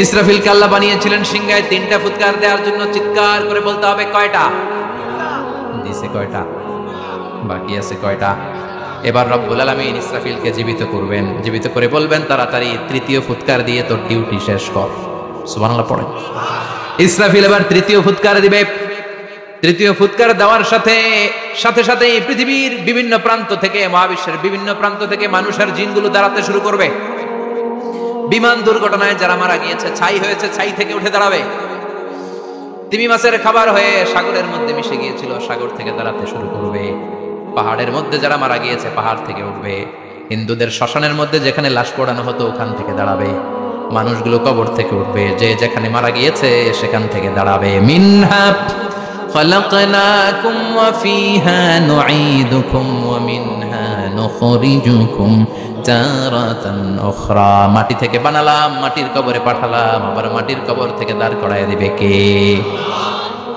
ইসরাফিলকে আল্লাহ বানিয়েছিলেন সিংহায় 3টা ফুৎকার দেওয়ার জন্য, চিৎকার করে বলতে হবে কয়টা? দিছে কয়টা? বাকি আছে কয়টা? এবার রব্বুল আলামিন ইসরাফিলকে জীবিত করবেন, জীবিত করে বলবেন তাড়াতাড়ি 3য় ফুৎকার দিয়ে তোর ডিউটি শেষ কর। সুবহানাল্লাহ পড়েন। ইসরাফিল এবার 3য় ফুৎকার দিবে। 3য় ফুৎকার দেওয়ার সাথে সাথে পৃথিবীর বিভিন্ন প্রান্ত থেকে, মহাবিশ্বের বিভিন্ন প্রান্ত থেকে মানুষ আর জিনগুলো দাঁড়াতে শুরু করবে। বিমান দুর্ঘটনায় যারা মারা গিয়েছে, ছাই হয়েছে, ছাই থেকে উঠে দাঁড়াবে। তিমি মাছের খাবার হয়ে সাগরের মধ্যে মিশে গিয়েছিল, সাগর থেকে দাঁড়াতে শুরু করবে। পাহাড়ের মধ্যে যারা মারা গিয়েছে, পাহাড় থেকে উঠবে। হিন্দুদের শ্মশানের মধ্যে যেখানে লাশ পোড়ানো হতো, ওখান থেকে দাঁড়াবে। মানুষগুলো কবর থেকে উঠবে, যে যেখানে মারা গিয়েছে সেখান থেকে দাঁড়াবে। মিনহা খালাকনাকুম ওয়া ফিহা নুঈদুকুম ওয়া মিনহা নুখরিজুকুম তারাতান উখরা, মাটি থেকে বানালাম, মাটির কবরে পাঠালাম, আবার মাটির কবর থেকে দাঁড় করায় দিবে কে?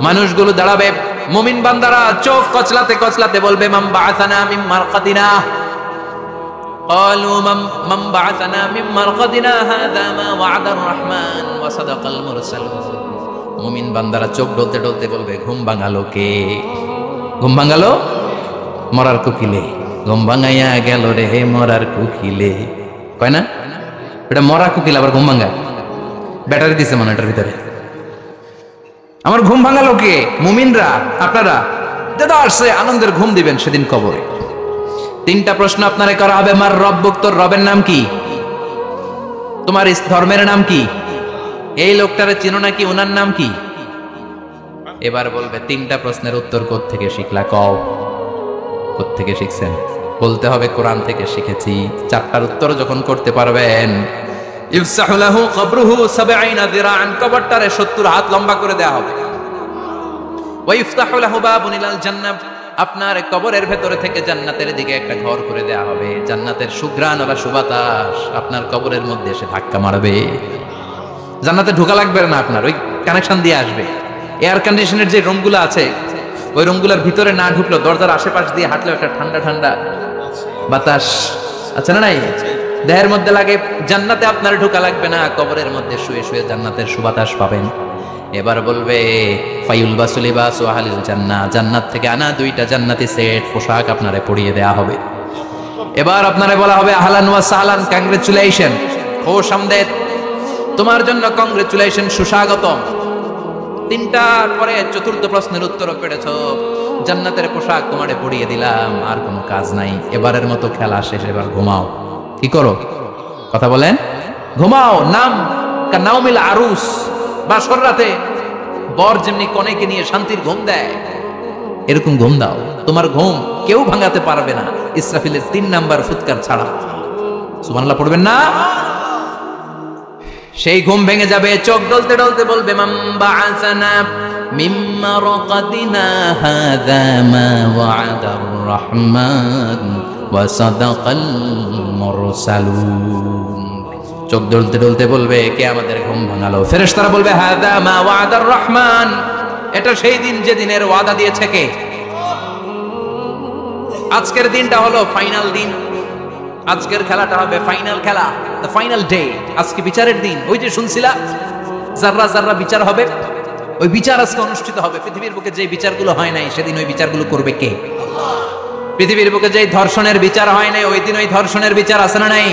মানুষগুলো দাঁড়াবে। মুমিন বান্দারা চোখ কচলাতে কচলাতে বলবে মান বাআসানা মিন মারকাদিনা, ক্বালু মান বাআসানা মিন মারকাদিনা হাযা মা ওয়া'দার রহমান ওয়া সাদাকাল মুরসালুন। মুমিন বান্দারা চোখ ডলতে ডলতে বলবে ঘুম ভাঙালো কে? ঘুম ভাঙালো মরার কোকিলে, ঘুম ভাঙাইয়া গেল রে হে মরার কোকিলে, কয় না? এটা মরা কোকিল আবার ঘুম ভাঙায়, ব্যাটারি দিছে মনে এটার ভিতরে। আমার ঘুম ভাঙালো কে? মুমিনরা, আপনারা দাদা আসছে আনন্দের ঘুম দিবেন সেদিন কবরে। 3টা প্রশ্ন আপনারা করা হবে। মার রব্বুক, তোর রবের নাম কি? তোমার ধর্মের নাম কি? এই লোকটারে চিনো নাকি, ওনার নাম কি? এবার বলবে 3টা প্রশ্নের উত্তর কোত্থেকে শিখলা? কও কোত্থেকে শিখছেন? বলতে হবে কোরআন থেকে শিখেছি। 4টার উত্তর যখন করতে পারবেন, ইফসাহু লাহু কবরুহু 70 যিরাআন, কবরটারে 70 হাত লম্বা করে দেয়া হবে। ওয়া ইফতাহু লাহু বাবুন ইলাল জান্নাহ, আপনার কবরের ভেতরে থেকে জান্নাতের দিকে একটা ঘর করে দেয়া হবে। জান্নাতের সুঘ্রাণ ওরা সুবাতাস আপনার কবরের মধ্যে এসে ধাক্কা মারবে। জান্নাতে ঢোকা লাগবে না, আপনার ওই কানেকশন দিয়ে আসবে। এয়ার কন্ডিশনের যে রুমগুলো আছে, ওই রুমগুলোর ভিতরে না ঢুকলো, দরজার আশেপাশ দিয়ে হাঁটলেও একটা ঠান্ডা ঠান্ডা বাতাস আছে না নাই? দেহের মধ্যে লাগে। জান্নাতে আপনার ঢোকা লাগবে না, কবরের মধ্যে শুয়ে শুয়ে জান্নাতের সুবাতাস পাবেন। এবার বলবে ফায়ুলবাসু লিবাসু আহলিল জান্নাহ, জান্নাত থেকে আনা 2টা জান্নাতি সেট পোশাক আপনারে পরিয়ে দেয়া হবে। এবার আপনারে বলা হবে আহলান ওয়া সাহলান, কংগ্রেচুলেশন, খোশ আমদেদ, তোমার জন্য কংগ্রেচুলেশন, সুস্বাগতম। 3টার পরে 4র্থ প্রশ্নের উত্তরও পেরেছ, জান্নাতের পোশাক তোমারে পরিয়ে দিলাম, আর কোনো কাজ নাই, এবারের মতো খেলা শেষ, এবার ঘুমাও। কি করো? কথা বলেন। ঘুমাও। নাম কানাউমিল আরুস, বাসর রাতে বর যেমনি কনেকে নিয়ে শান্তির ঘুম দেয়, এরকম ঘুম দাও, তোমার ঘুম কেউ ভাঙাতে পারবে না ইসরাফিলের 3 নাম্বার ফুৎকার ছাড়া। সুবহানাল্লাহ পড়বেন না? সেই ঘুম ভেঙে যাবে, চোখ ডলতে ডলতে বলবে মান বাআসানা মিন মারকাদিনা হাযা মা ওয়া'দার রাহমান ওয়া সাদাকাল মুরসালুন। চোখ ডলতে ডলতে বলবে, কে আমাদের ঘুম ভাঙালো? ফেরেশতারা বলবে হাযা মা ওয়া'দার রাহমান, এটা সেই দিন যে দিনের ওয়াদা দিয়েছে কে? আজকের দিনটা হলো ফাইনাল দিন, আজকের খেলাটা হবে ফাইনাল খেলা, দ্য ফাইনাল ডে। আজকে বিচারের দিন। ওই যে শুনছিলা জাররা জাররা বিচার হবে, ওই বিচার আজকে অনুষ্ঠিত হবে। পৃথিবীর বুকে যে বিচারগুলো হয় নাই সেদিন ওই বিচারগুলো করবে কে? আল্লাহ। পৃথিবীর বুকে যে ধর্ষণের বিচার হয় নাই ওই দিন ওই ধর্ষণের বিচার আছে না নাই?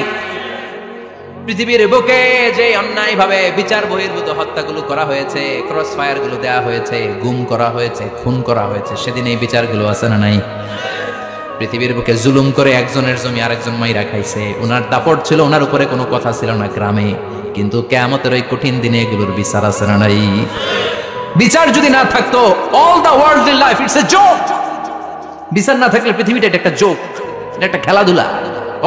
পৃথিবীর বুকে যে অন্যায় ভাবে বিচার বহির্ভূত হত্যাগুলো করা হয়েছে, ক্রস ফায়ার গুলো দেওয়া হয়েছে, গুম করা হয়েছে, খুন করা হয়েছে, সেদিন এই বিচারগুলো আছে না নাই? পৃথিবীর বুকে জুলুম করে একজনের জমি আরেকজন মাইরা খাইছে, ওনার দাপট ছিল, ওনার উপরে কোনো কথা ছিল না গ্রামে, কিন্তু কিয়ামতের ওই কঠিন দিনে এগুলোর বিচার আছে না নাই? বিচার যদি না থাকতো, all the worldly life it's a joke. বিচার না থাকলে পৃথিবীটা একটা জোক, এটা একটা খেলাধুলা।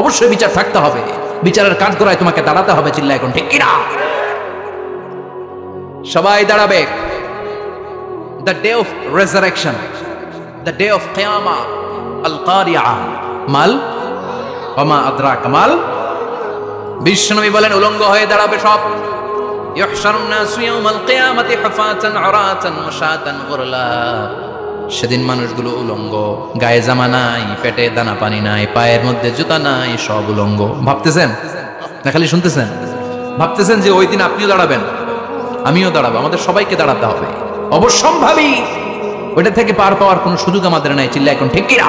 অবশ্যই বিচার থাকতে হবে, বিচারের কাঠগড়ায় তোমাকে দাঁড়াতে হবে। চিল্লা এখন ঠিক কিনা? সবাই দাঁড়াবে। The day of resurrection, the day of কিয়ামা, আল কারিআ মাল ওয়া মা আদরাকা মাল। বিশ্বনবী বলেন উলঙ্গ হয়ে দাঁড়াবে সব। ইহশারুন নাসু ইয়াউমাল কিয়ামাতি হুফাতান উরাতান মুশাতান গুরলা। সেদিন মানুষগুলো উলঙ্গ, গায়ে জামা নাই, পেটে দানা পানি নাই, পায়ের মধ্যে জুতা নাই, সব উলঙ্গ। ভাবতেছেন না খালি শুনতেছেন? ভাবতেছেন যে ওই দিন আপনিও দাঁড়াবেন, আমিও দাঁড়াবো, আমাদের সবাইকে দাঁড়াতে হবে। অবশ্যম্ভাবী, ওইটা থেকে পার পাওয়ার কোনো সুযোগ আমাদের নাই। চিল্লা এখন ঠিক কিনা?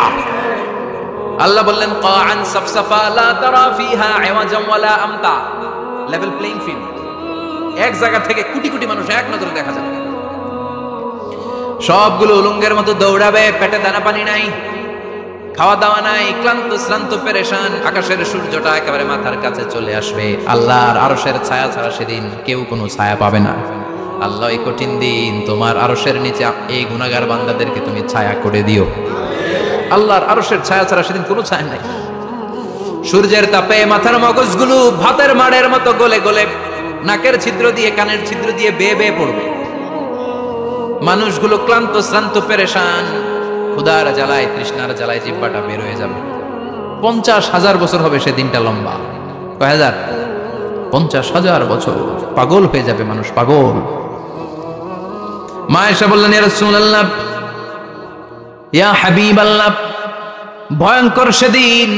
আল্লাহ বললেন কাআন সাফসাফা লা তারা ফিহা আওয়াজাম ওয়ালা আমতা, লেভেল প্লেইং ফিল্ড। এক জায়গা থেকে কোটি কোটি মানুষ এক নজরে দেখা যাবে। সবগুলো উলঙ্গের মতো দৌড়াবে, পেটে দানা পানি নাই, খাওয়া দাওয়া নাই, ক্লান্ত শ্রান্ত পেরেশান। আকাশের সূর্যটা একেবারে মাথার কাছে চলে আসবে। আল্লাহর আরশের ছায়া ছাড়া সেদিন কেউ কোনো ছায়া পাবে না। আল্লাহ এই কঠিন দিন তোমার আরশের নিচে এই গুনাহগার বান্দাদেরকে তুমি ছায়া করে দিও। আল্লাহর আরশের ছায়া ছাড়া সেদিন কোনো ছায়া নাই। সূর্যের তাপে মাথার মগজগুলো ভাতের মাড়ের মতো গলে গলে নাকের ছিদ্র দিয়ে কানের ছিদ্র দিয়ে বেয়ে বেয়ে পড়বে। মানুষগুলো ক্লান্ত শ্রান্ত পেরেশান, ক্ষুধার জ্বালায় তৃষ্ণার জ্বালায় জিহ্বাটা বের হয়ে যাবে। 50,000 বছর হবে সেদিনটা লম্বা। কয় হাজার? 50,000 বছর। পাগল হয়ে যাবে মানুষ, পাগল। মা আয়েশা বললেন ইয়া রাসূলুল্লাহ, ইয়া হাবিবাল্লাহ, ভয়ঙ্কর সেদিন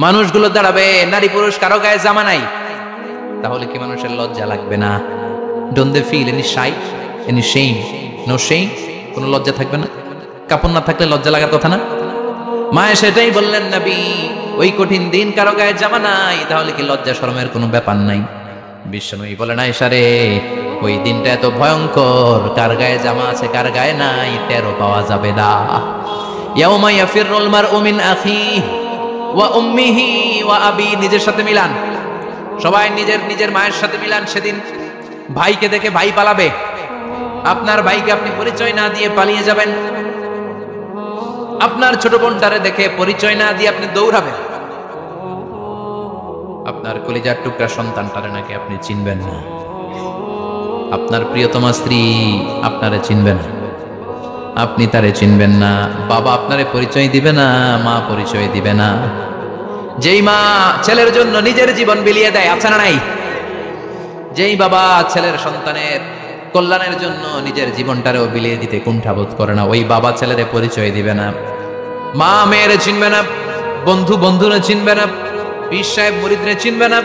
মানুষগুলো দাঁড়াবে, নারী পুরুষ কারো গায়ে জামা নাই। তাহলে কি মানুষের লজ্জা লাগবে না? Don't they feel any shy, any shame? No shame, কোনো লজ্জা থাকবে না? কাপড় না থাকলে লজ্জা লাগার কথা না? মায়ে সেটাই বললেন নবী, ওই কঠিন দিন কারো গায়ে জামা নাই, তাহলে কি লজ্জা শরমের কোনো ব্যাপার নাই? বিশ্বনবী বলেন আয়েশা রে, ওই দিনটা এত ভয়ঙ্কর, কার গায়ে জামা আছে কার গায়ে নাই টেরও পাওয়া যাবে না। ইয়াউমা ইয়াফিরুল মারউ মিন আখিহি ওয়া উম্মিহি ওয়া আবি, নিজের সাথে মিলান, সবাই নিজের নিজের মায়ের সাথে মিলান। সেদিন ভাইকে দেখে ভাই পালাবে, আপনার ভাইকে আপনি পরিচয় না দিয়ে পালিয়ে যাবেন। আপনার ছোট বোনটারে দেখে পরিচয় না দিয়ে আপনি দৌড়াবেন। আপনার কলিজার টুকরা সন্তানটারে নাকি আপনি চিনবেন না। আপনার প্রিয়তমা স্ত্রী আপনারে চিনবে না, আপনি তারে চিনবেন না। বাবা আপনারে পরিচয় দিবে না, মা পরিচয় দিবে না। যেই মা ছেলের জন্য নিজের জীবন বিলিয়ে দেয়, আছে না নাই? যেই বাবা ছেলের সন্তানের কল্যাণের জন্য নিজের জীবনটারেও বিলিয়ে দিতে কুণ্ঠাবোধ করে না, ওই বাবা ছেলেরে পরিচয় দিবে না। মা মেয়েরে চিনবে না, বন্ধু বন্ধুরে চিনবে না, পীর সাহেব মুরিদরে চিনবে না,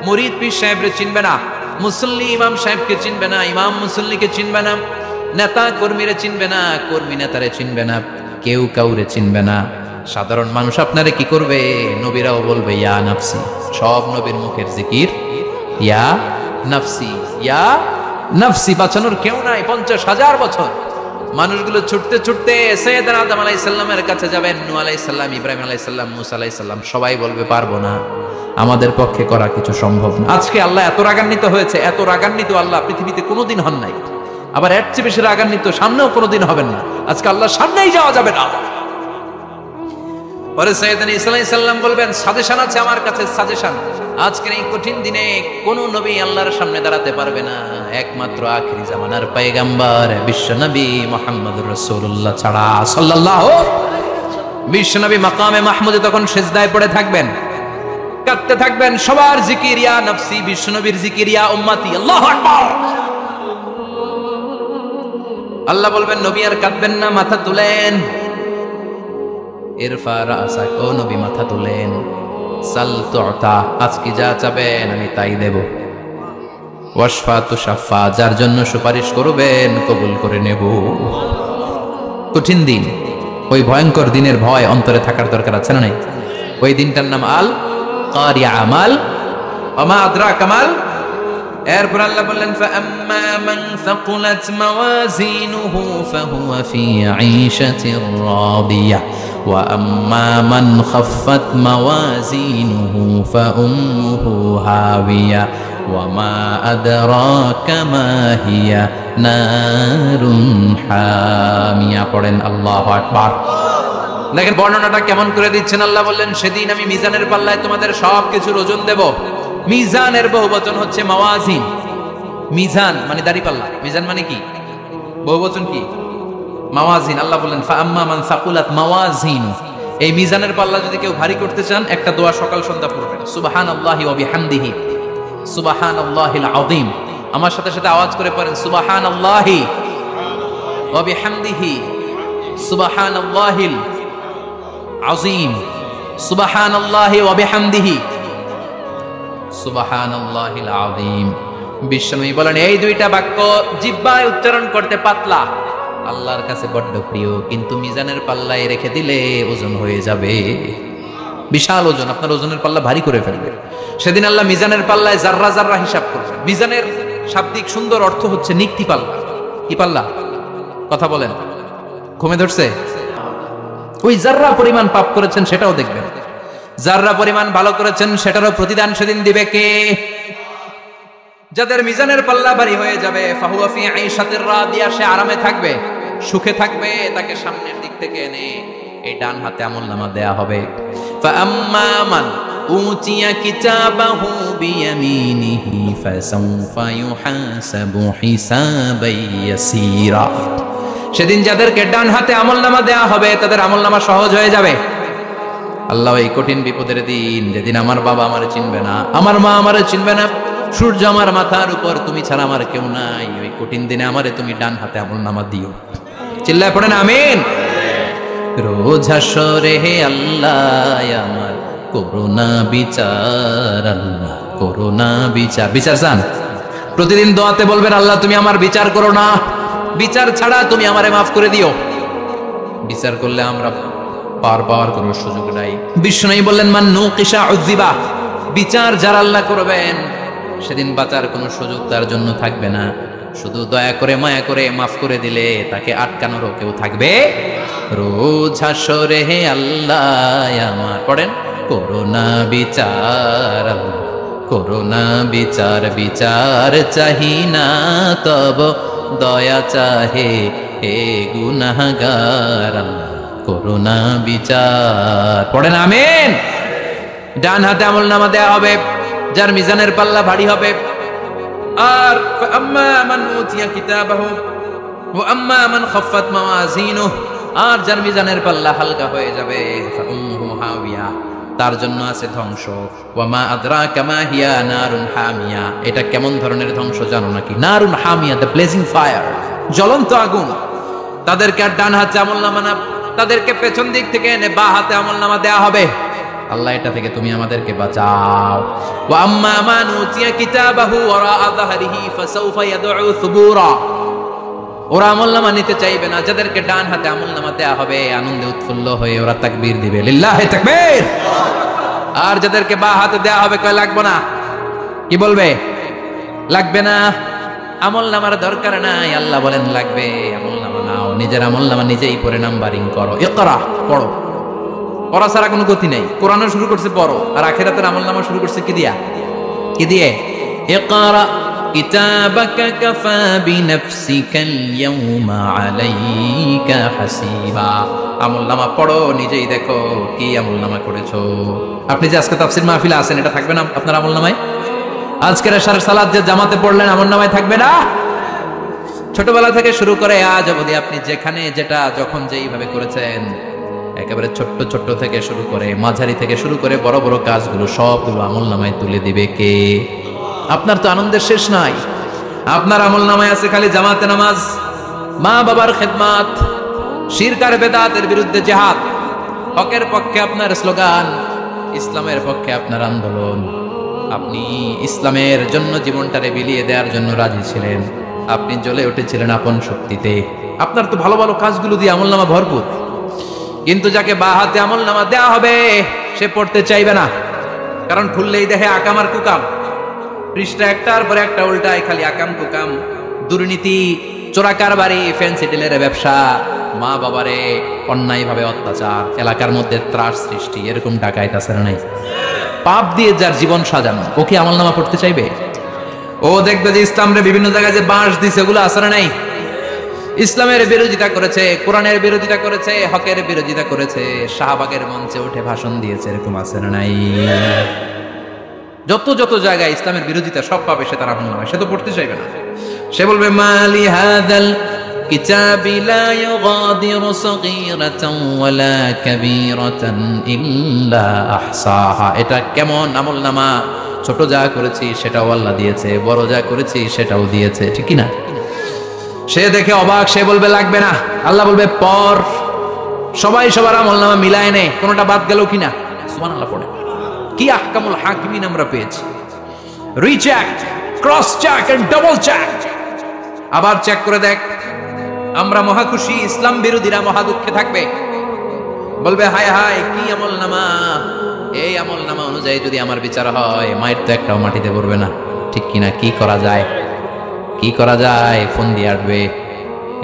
মুরিদ পীর সাহেবরে চিনবে না, মুসল্লি ইমাম সাহেবকে চিনবে না, ইমাম মুসল্লিকে চিনবে না, নেতা কর্মীরে চিনবে না, কর্মী নেতারে চিনবে না, কেউ কাউরে চিনবে না। সাধারণ মানুষ আপনারে কি করবে? নবীরাও বলবে ইয়া নাফসি। সব নবীর মুখের জিকির ইয়া নাফসি, ইয়া নাফসি। বাঁচানোর কেউ নাই। 50,000 বছর মানুষগুলো ছুটতে ছুটতে সাইয়েদনা আদম আলাইহিস সালামের কাছে যাবেন। নূহ আলাইহিস সালাম, ইব্রাহিম আলাইহিস সালাম, মুসা আলাইহিস সালাম, সবাই বলবে পারবো না, আমাদের পক্ষে করা কিছু সম্ভব না। আজকে আল্লাহ এত রাগান্বিত হয়েছে, এত রাগান্বিত আল্লাহ পৃথিবীতে কোনোদিন হন নাই। আবার এর চেয়ে বেশি রাগান্বিত সামনেও কোনোদিন হবেন না। আজকে আল্লাহর সামনেই যাওয়া যাবে না। পরে সাইয়েদনা ঈসা আলাইহিস সালাম বলবেন, সাজেশন আছে আমার কাছে, সাজেশন। আজকের এই কঠিন দিনে কোন নবী আল্লাহর সামনে দাঁড়াতে পারবে না, একমাত্র আখিরি জামানার পয়গম্বর বিশ্ব নবী মুহাম্মদুর রাসূলুল্লাহ ছাড়া সাল্লাল্লাহু। বিশ্ব নবী মাকামে মাহমুদে তখন সিজদায় পড়ে থাকবেন, কাঁদতে থাকবেন, সবার জিকির ইয়া নফসি, বিশ্ব নবীর জিকির ইয়া উম্মতি, আল্লাহু আকবার। আল্লাহ বলবেন, নবী আর কাঁদবেন না, মাথা তুলেন। ইরফা রাসাক, ও নবী মাথা তুলেন। সাল তুতা, আজকে যা চাবেন আমি তাই দেব। ওয়াশফা তুশাফা, যার জন্য সুপারিশ করবেন কবুল করে নেব। কঠিন দিন, ওই ভয়ঙ্কর দিনের ভয় অন্তরে থাকার দরকার আছে না নাই? ওই দিনটার নাম আল কারিয়া, আমাল ওমা আদরাকা মাল। এরপর আল্লাহ বললেন, ফাআম্মা মান সাকুলাত মাওয়াজিনুহু ফাহুয়া ফি ঈশাতির রাদিয়া ওয়া আম্মা মান খাফফাত মাওয়াজিনুহু ফাউম্মুহু হাওিয়া ওয়া মা আদরাকা মা হিয়া নারুন হামিয়া। পড়েন আল্লাহু আকবার। দেখেন বর্ণনাটা কেমন করে দিচ্ছেন আল্লাহ। বললেন, সেদিন আমি মিজানের পাল্লায় তোমাদের সবকিছুর ওজন দেব। মিজানের বহুবচন হচ্ছে মাওয়াজিন। মিজান মানে দাঁড়িপাল্লা, মিজান মানে কি? বহুবচন কি? মাওয়াজিন। আল্লাহ বললেন, ফাআম্মা মান সাকুলাত মাওয়াজিন, এই মিজানের পাল্লা যদি কেউ ভারী করতে চান, একটা দোয়া সকাল সন্ধ্যা পড়বেন, সুবহানাল্লাহি ওয়া বিহামদিহি, সুবহানাল্লাহিল আযীম। আমার সাথে সাথে আওয়াজ করে পড়েন, সুবহানাল্লাহি ওয়া বিহামদিহি, সুবহানাল্লাহিল আযীম, সুবহানাল্লাহি ওয়া বিহামদিহি, সুবহানাল্লাহিল আযীম। বিশ্বনবী বলেন, এই দুইটা বাক্য জিহ্বায় উচ্চারণ করতে পাতলা, আল্লাহর কাছে বড্ড প্রিয়, কিন্তু মিজানের পাল্লায় রেখে দিলে ওজন হয়ে যাবে, বিশাল ওজন, আপনার ওজনের পাল্লা ভারী করে ফেলবে। সেদিন আল্লাহ মিজানের পাল্লায় জাররা জাররা হিসাব করবেন। মিজানের শাব্দিক সুন্দর অর্থ হচ্ছে নিক্তি পাল্লা। কি পাল্লা? কথা বলেন, ঘুমে ধরছে? ওই জাররা পরিমাণ পাপ করেছেন সেটাও দেখবেন, জাররা পরিমাণ ভালো করেছেন সেটারও প্রতিদান সেদিন দিবে কে? যাদের মিজানের পাল্লা ভারী হয়ে যাবে, ফাহুয়া ফি ঈশাতির রাদিয়া, সে আরামে থাকবে, সুখে থাকবে, তাকে সামনের দিক থেকে এনে এই ডান হাতে আমলনামা দেয়া হবে। ফাআম্মা মান উতিয়া কিতাবাহু বিয়ামিনিহি ফাসাউফা ইউহাসাবু হিসাবান ইয়াসীরা। সেদিন যাদেরকে ডান হাতে আমলনামা দেয়া হবে, তাদের আমলনামা সহজ হয়ে যাবে। আল্লাহ, এই কঠিন বিপদের দিন, যেদিন আমার বাবা আমারে চিনবে না, আমার মা আমারে চিনবে না, সূর্য আমার মাথার উপর, তুমি ছাড়া আমার কেউ নাই, ওই কঠিন দিনে আমারে তুমি ডান হাতে আমলনামা দিও। চিল্লায় পড়েন আমিন। রোজ হাসরে হে আল্লাহ আমার করোনা বিচার, আল্লাহ করোনা বিচার। বিচার চান? প্রতিদিন দোয়াতে বলবেন, আল্লাহ তুমি আমার বিচার করো না, বিচার ছাড়া তুমি আমারে মাফ করে দিও। বিচার করলে আমরা পার পাওয়ার কোনো সুযোগ নাই। বিষ্ণু বললেন, মান নুকিশা উযিবা, বিচার যারা আল্লাহ করবেন সেদিন বাঁচার কোনো সুযোগ তার জন্য থাকবে না। শুধু দয়া করে মায়া করে মাফ করে দিলে তাকে আটকানোরও কেউ থাকবে। রোজ হাসরে হে আল্লাহ আমার, পড়েন, করোনা বিচার, করোনা বিচার, বিচার চাহি না তব দয়া চাহে হে গুনাহগার, করোনা বিচার। পড়েন আমিন। ডান হাতে আমলনামা দেয়া হবে যার মিজানের পাল্লা ভারী হবে। আর ফাআম্মা মান উতিয়া কিতাবাহু ওয়া আম্মা মান খাফফাত মাওয়াজিনুহু, আর যার মিজানের পাল্লা হালকা হয়ে যাবে, ফাউম্মুহু হাওিয়া, তার জন্য আছে ধ্বংস। ওয়া মা আদরাকা মা হিয়া নারুন হামিয়া, এটা কেমন ধরনের ধ্বংস জানো নাকি? নারুন হামিয়া, দ্য ব্লেজিং ফায়ার, জ্বলন্ত আগুন। তাদেরকে আর ডান হাতে আমলনামা না, তাদেরকে পেছন দিক থেকে এনে বা হাতে আমলনামা দেয়া হবে। আল্লাহ, এটা থেকে তুমি আমাদেরকে বাঁচাও। ওয়া আম্মা মান উতিয়া কিতাবাহু ওয়ারা যাহরিহি ফাসাউফা ইয়াদউ সুবুরা, ওরা আমলনামা নিতে চাইবে না। যাদেরকে ডান হাতে আমলনামা দেয়া হবে, আনন্দে উৎফুল্ল হয়ে ওরা তাকবীর দিবে, লিল্লাহি তাকবীর। আর যাদেরকে বা হাতে দেয়া হবে, কয় লাগবে না, কি বলবে? লাগবে না, আমলনামার দরকার নাই। আল্লাহ বলেন লাগবে, আমলনামা নাও, নিজের আমলনামা নিজেই পড়ে নাম্বারিং করো। ইকরা, পড়ো, পড়া ছাড়া কোনো গতি নেই। কোরআনও শুরু করছে পড়ো, আর আখিরাতের আমলনামা শুরু করছে কি দিয়া? কি দিয়ে? ইকরা কিতাবাকা কাফা বিনাফসিকাল ইয়াউমা আলাইকা হাসিবা। আমলনামা পড়ো, নিজেই দেখো কি আমলনামা করেছো। আপনি যে আজকে তাফসীর মাহফিলে আছেন, এটা থাকবে না আপনার আমলনামায়? আজকের এশারের সালাত যে জামাতে পড়লেন, আমলনামায় থাকবে না? ছোটবেলা থেকে শুরু করে আজ অবধি আপনি যেখানে যেটা যখন যেইভাবে করেছেন, একেবারে ছোট্ট ছোট্ট থেকে শুরু করে মাঝারি থেকে শুরু করে বড় বড় কাজগুলো সবগুলো আমলনামায় তুলে দিবে কে? আপনার তো আনন্দের শেষ নাই। আপনার আমলনামায় আছে খালি জামাতে নামাজ, মা বাবার খেদমত, শিরক আর বেদাতের বিরুদ্ধে জিহাদ, হকের পক্ষে আপনার স্লোগান, ইসলামের পক্ষে আপনার আন্দোলন। আপনি ইসলামের জন্য জীবনটারে বিলিয়ে দেওয়ার জন্য রাজি ছিলেন। আপনি জ্বলে উঠেছিলেন আপন শক্তিতে। আপনার তো ভালো ভালো কাজগুলো দিয়ে আমলনামা ভরপুর। কিন্তু যাকে বা হাতে আমলনামা দেওয়া হবে সে পড়তে চাইবে না, কারণ খুললেই দেখে আকাম আর কুকাম, পৃষ্ঠা একটার পরে একটা উল্টায় খালি আকাম কুকাম, দুর্নীতি, চোরাকারবারি, ফ্যান্সি ডিলের ব্যবসা, মা বাবারে অন্যায়ভাবে অত্যাচার, এলাকার মধ্যে ত্রাস সৃষ্টি, এরকম ডাকাইত আছে না নাই? পাপ দিয়ে যার জীবন সাজানো, ও কি আমলনামা পড়তে চাইবে? ও দেখবে যে ইসলামরে বিভিন্ন জায়গায় যে বাঁশ দিছে ওগুলো আছে না নাই? ইসলামের বিরোধিতা করেছে, কোরআনের বিরোধিতা করেছে, হকের বিরোধিতা করেছে, শাহবাগের মঞ্চে উঠে ভাষণ দিয়েছে, এরকম আছে না নাই? যত যত জায়গায় ইসলামের বিরোধিতা সব পাবে সে তার আমলনামায়, সে তো পড়তে চাইবে না। সে বলবে মালি হাদাল কিতাবি লা ইউগাদিরু সগীরাতান ওয়ালা কাবীরাতান ইল্লা আহসাহা। এটা কেমন আমলনামা? ছোট যা করেছি সেটাও আল্লাহ দিয়েছে, বড় যা করেছি সেটাও দিয়েছে, ঠিক কি না? সে দেখে অবাক, সে বলবে লাগবে না। আল্লাহ বলবে পর, সবাই সবার আমলনামা মিলায় নে, কোনটা বাদ গেল কিনা। সুবহানাল্লাহ পড়ে। কি আহকামুল হাকিমিন আমরা পেয়েছি। Recheck, cross check and double check. আবার চেক করে দেখ। আমরা মহা খুশি, ইসলাম বিরোধীরা মহা দুঃখে থাকবে, বলবে হায় হায় কি আমলনামা, এই আমলনামা অনুযায়ী যদি আমার বিচার হয় মায়ের তো একটাও মাটিতে পড়বে না, ঠিক কিনা? কি করা যায়, কি করা যায়? ফোন দিয়ে আসবে।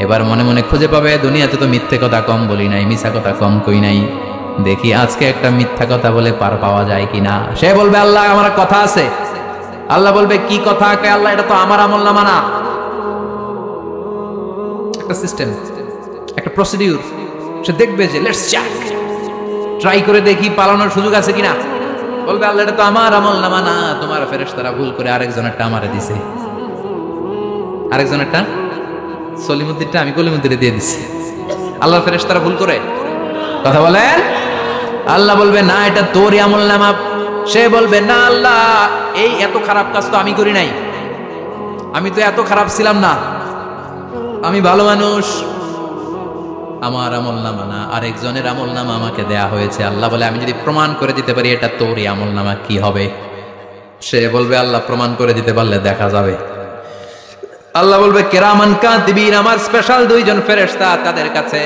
এবার মনে মনে খুঁজে পাবে দুনিয়াতে তো মিথ্যে কথা কম বলি নাই, মিছা কথা কম কই নাই, দেখি আজকে একটা মিথ্যা কথা বলে পার পাওয়া যায় কিনা। সে বলবে আল্লাহ আমার কথা আছে। আল্লাহ বলবে কি কথা? আল্লাহ এটা তো আমার আমলনামা না। একটা সিস্টেম, একটা প্রসিডিউর। সে দেখবে যে লেটস চেক, ট্রাই করে দেখি পালানোর সুযোগ আছে কিনা। বলবে আল্লাহ এটা তো আমার আমলনামা না, তোমার ফেরেশতারা ভুল করে আরেকজনেরটা আমারে দিছে, আরেকজনেরটা সলিমুদ্দিনটা আমি কলিমুদ্দিনে দিয়ে দিছি। আল্লাহর ফেরেশতারা ভুল করে কথা বলেন। আল্লাহ বলবে না এটা তোরই আমলনামা। সে বলবে না আল্লাহ এই এত খারাপ কাজ তো আমি করি নাই, আমি তো এত খারাপ ছিলাম না, আমি ভালো মানুষ, আমার আমলনামা না আরেকজনের আমলনামা আমাকে দেয়া হয়েছে। আল্লাহ বলে আমি যদি প্রমাণ করে দিতে পারি এটা তোরই আমলনামা কি হবে? সে বলবে আল্লাহ প্রমাণ করে দিতে পারলে দেখা যাবে। আল্লাহ বলবে কিরামান কাতিবিন, আমার স্পেশাল দুইজন ফেরেশতা, তাদের কাছে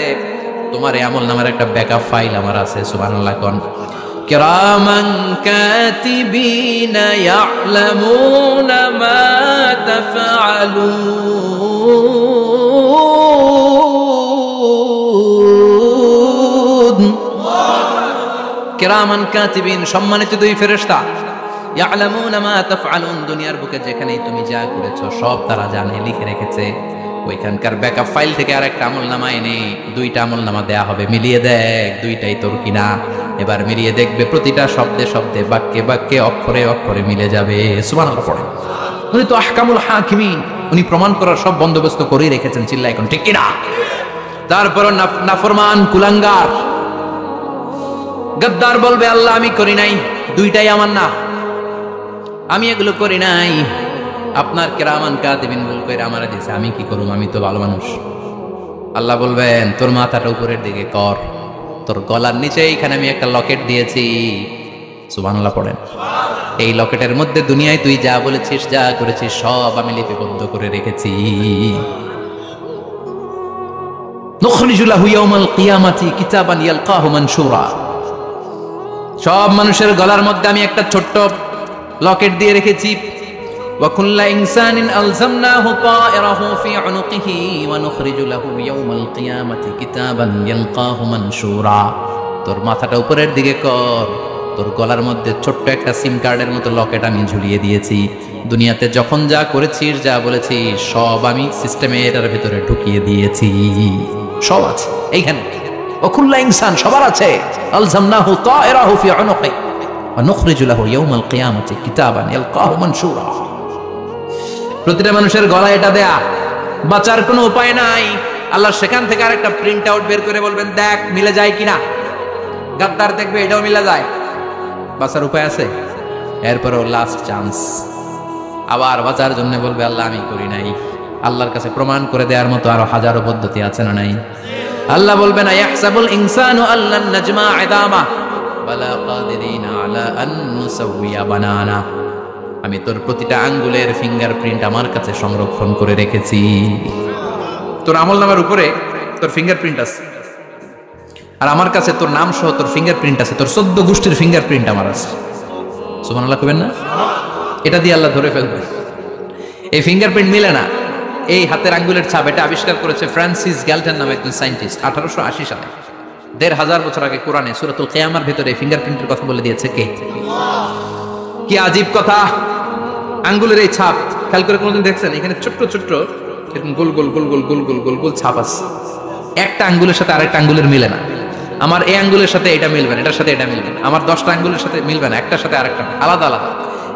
তোমার এই আমলনামার একটা ব্যাকআপ ফাইল আমার আছে। সুবহানাল্লাহ কোন কিরামান কাতিবিন ইয়ালামুনা মা তাফআলুন। কিরামান কাতিবিন সম্মানিত দুই ফেরেশতা, ইয়ালামুনা মা তাফআলুন, দুনিয়ার বুকে যেখানেই তুমি যা করেছো সব তারা জানে, লিখে রেখেছে। ওইখানকার ব্যাকআপ ফাইল থেকে আরেকটা আমলনামা এনে দুইটা আমলনামা দেয়া হবে, মিলিয়ে দেখ দুইটাই তোর কিনা। এবার মিলিয়ে দেখবে প্রতিটা শব্দে শব্দে, বাক্যে বাক্যে, অক্ষরে অক্ষরে মিলে যাবে। সুবহানাল্লাহ পড়ে। উনি তো আহকামুল হাকিমিন, উনি প্রমাণ করার সব বন্দোবস্ত করেই রেখেছেন। চিল্লা এখন ঠিক কিনা? তারপর নাফরমান কুলাঙ্গার গদ্দার বলবে আল্লাহ আমি করি নাই, দুইটাই আমার না, আমি এগুলো করি নাই, আপনার কিরামান কাতিবিন ভুল করে আমারে দিয়েছে, আমি কি করব, আমি তো ভালো মানুষ। আল্লাহ বলবেন তোর মাথাটা উপরের দিকে কর, তোর গলার নিচে এইখানে আমি একটা লকেট দিয়েছি। সুবহানাল্লাহ পড়েন। এই লকেটের মধ্যে দুনিয়ায় তুই যা বলেছিস যা করেছিস সব আমি লিপিবদ্ধ করে রেখেছি। নুখরিজু লাহু ইয়াওমাল কিয়ামাতি কিতাবান ইয়ালকাহু মানশুরা, সব মানুষের গলার মধ্যে আমি একটা ছোট্ট লকেট দিয়ে রেখেছি। ওয়া কুল্লা ইনসানিন আলজামনাহু তায়রাহু ফি উনুকিহি ওয়া নুখরিজু লাহু ইয়াওমাল কিয়ামাতি কিতাবান ইয়ালকাহু মানশুরা। তোর মাথাটা উপরের দিকে কর, তোর গলার মধ্যে ছোট্ট একটা সিম কার্ডের মতো লকেট আমি ঝুলিয়ে দিয়েছি। দুনিয়াতে যখন যা করেছিস, যা বলেছিস, সব আমি সিস্টেমের ভিতরে ঢুকিয়ে দিয়েছি। সব আছে এইখানে। ওয়াকুল্লু ইনসান, সবার আছে। আলজামনাহু তায়রাহু ফি উনুকি ওয়া নুখরিজু লাহু ইয়াওমাল কিয়ামাতি কিতাবান ইয়ালকাহু মানশুরা। প্রতিটা মানুষের গলায় এটা দেয়া, বাঁচার কোনো উপায় নাই। আল্লাহ সেখান থেকে আরেকটা প্রিন্ট আউট বের করে বলবেন, দেখ মিলে যায় কিনা। গাদ্দার দেখবে এটাও মিলে যায়, বাঁচার উপায় আছে। এরপরও লাস্ট চান্স, আবার বাঁচার জন্য বলবে আল্লাহ আমি করি নাই। আল্লাহর কাছে প্রমাণ করে দেওয়ার মতো আরো হাজারো পদ্ধতি আছে না নাই? আল্লাহ বলবেন ইয়াহসাবুল ইনসানু আল্লান নাজমা ইদামা বালা কাদিরিনা আলা আন নুসাউইয়া বানানা। আমি তোর প্রতিটা আঙ্গুলের ফিঙ্গারপ্রিন্ট আমার কাছে সংরক্ষণ করে রেখেছি। তোর আমলনামার উপরে তোর ফিঙ্গারপ্রিন্ট আছে, আর আমার কাছে তোর নাম সহ তোর ফিঙ্গারপ্রিন্ট আছে। তোর 14 গোষ্ঠীর ফিঙ্গারপ্রিন্ট আমার আছে। সুবহানাল্লাহ কইবেন না? এটা দিয়ে আল্লাহ ধরে ফেলবে। এই ফিঙ্গারপ্রিন্ট মিলে না, এই হাতের আঙ্গুলের ছাপ, এটা আবিষ্কার করেছে ফ্রান্সিস গ্যালটন নামে একজন সায়েন্টিস্ট 1880 সালে। 1500 বছর আগে কোরআনে সূরাতুল কিয়ামার ভিতরে ফিঙ্গারপ্রিন্টের কথা বলে দিয়েছে কে? কি আজীব কথা! আঙ্গুলের এই ছাপ খেয়াল করে কোনোদিন দেখছেন? এখানে ছোট্ট ছোট্ট এরকম গোল গোল গোল গোল গোল গোল গোল গোল ছাপ আছে। একটা আঙ্গুলের সাথে আরেকটা আঙ্গুলের মিলে না। আমার এই আঙ্গুলের সাথে এটা মিলবে না, এটার সাথে এটা মিলবে না। আমার 10টা আঙ্গুলের সাথে মিলবে না, একটার সাথে আরেকটা, আলাদা আলাদা।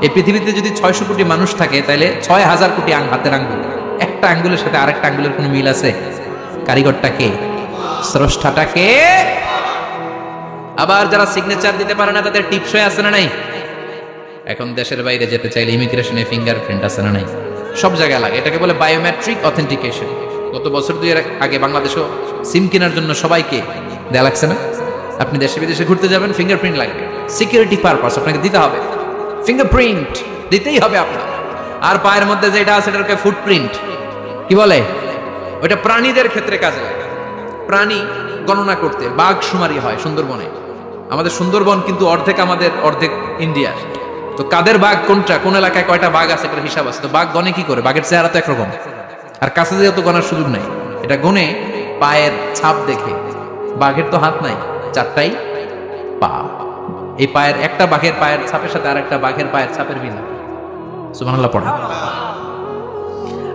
এই পৃথিবীতে যদি 600 কোটি মানুষ থাকে, তাহলে 6000 কোটি হাতের আঙ্গুল। একটা আঙ্গুলের সাথে আরেকটা আঙ্গুলের কোনো মিল আছে? কারিগরটা কে? স্রষ্টাটা কে? আবার যারা সিগনেচার দিতে পারে না, তাদের টিপসই আছে না নাই? এখন দেশের বাইরে যেতে চাইলে ইমিগ্রেশনে ফিঙ্গারপ্রিন্ট আছে না নাই? সব জায়গায় লাগে। এটাকে বলে বায়োমেট্রিক অথেন্টিকেশন। গত বছর 2 এর আগে বাংলাদেশও সিম কেনার জন্য সবাইকে দেয়া লাগছে না? আপনি দেশে বিদেশে ঘুরতে যাবেন, ফিঙ্গারপ্রিন্ট লাগবে। সিকিউরিটি পারপাস আপনাকে দিতে হবে, ফিঙ্গারপ্রিন্ট দিতেই হবে আপনার। আর পায়ের মধ্যে যেটা আছে এটাকে ফুটপ্রিন্ট কি বলে? ওটা প্রাণীদের ক্ষেত্রে কাজে লাগে। প্রাণী গণনা করতে বাঘ শুমারি হয় সুন্দরবনে। আমাদের সুন্দরবন কিন্তু অর্ধেক আমাদের, অর্ধেক ইন্ডিয়ার। তো কাদের বাঘ কোনটা, কোন এলাকায় কয়টা বাঘ আছে এটার হিসাব আছে। তো বাঘ গনে কি করে? বাঘের চেহারা তো একরকম, আর কাছে যেহেতু গনার সুযোগ নাই, এটা গনে পায়ের ছাপ দেখে। বাঘের তো হাত নাই, 4টাই পা। এই পায়ের একটা বাঘের পায়ের ছাপের সাথে আর একটা বাঘের পায়ের ছাপের মিল। সুবহানাল্লাহ পড়া।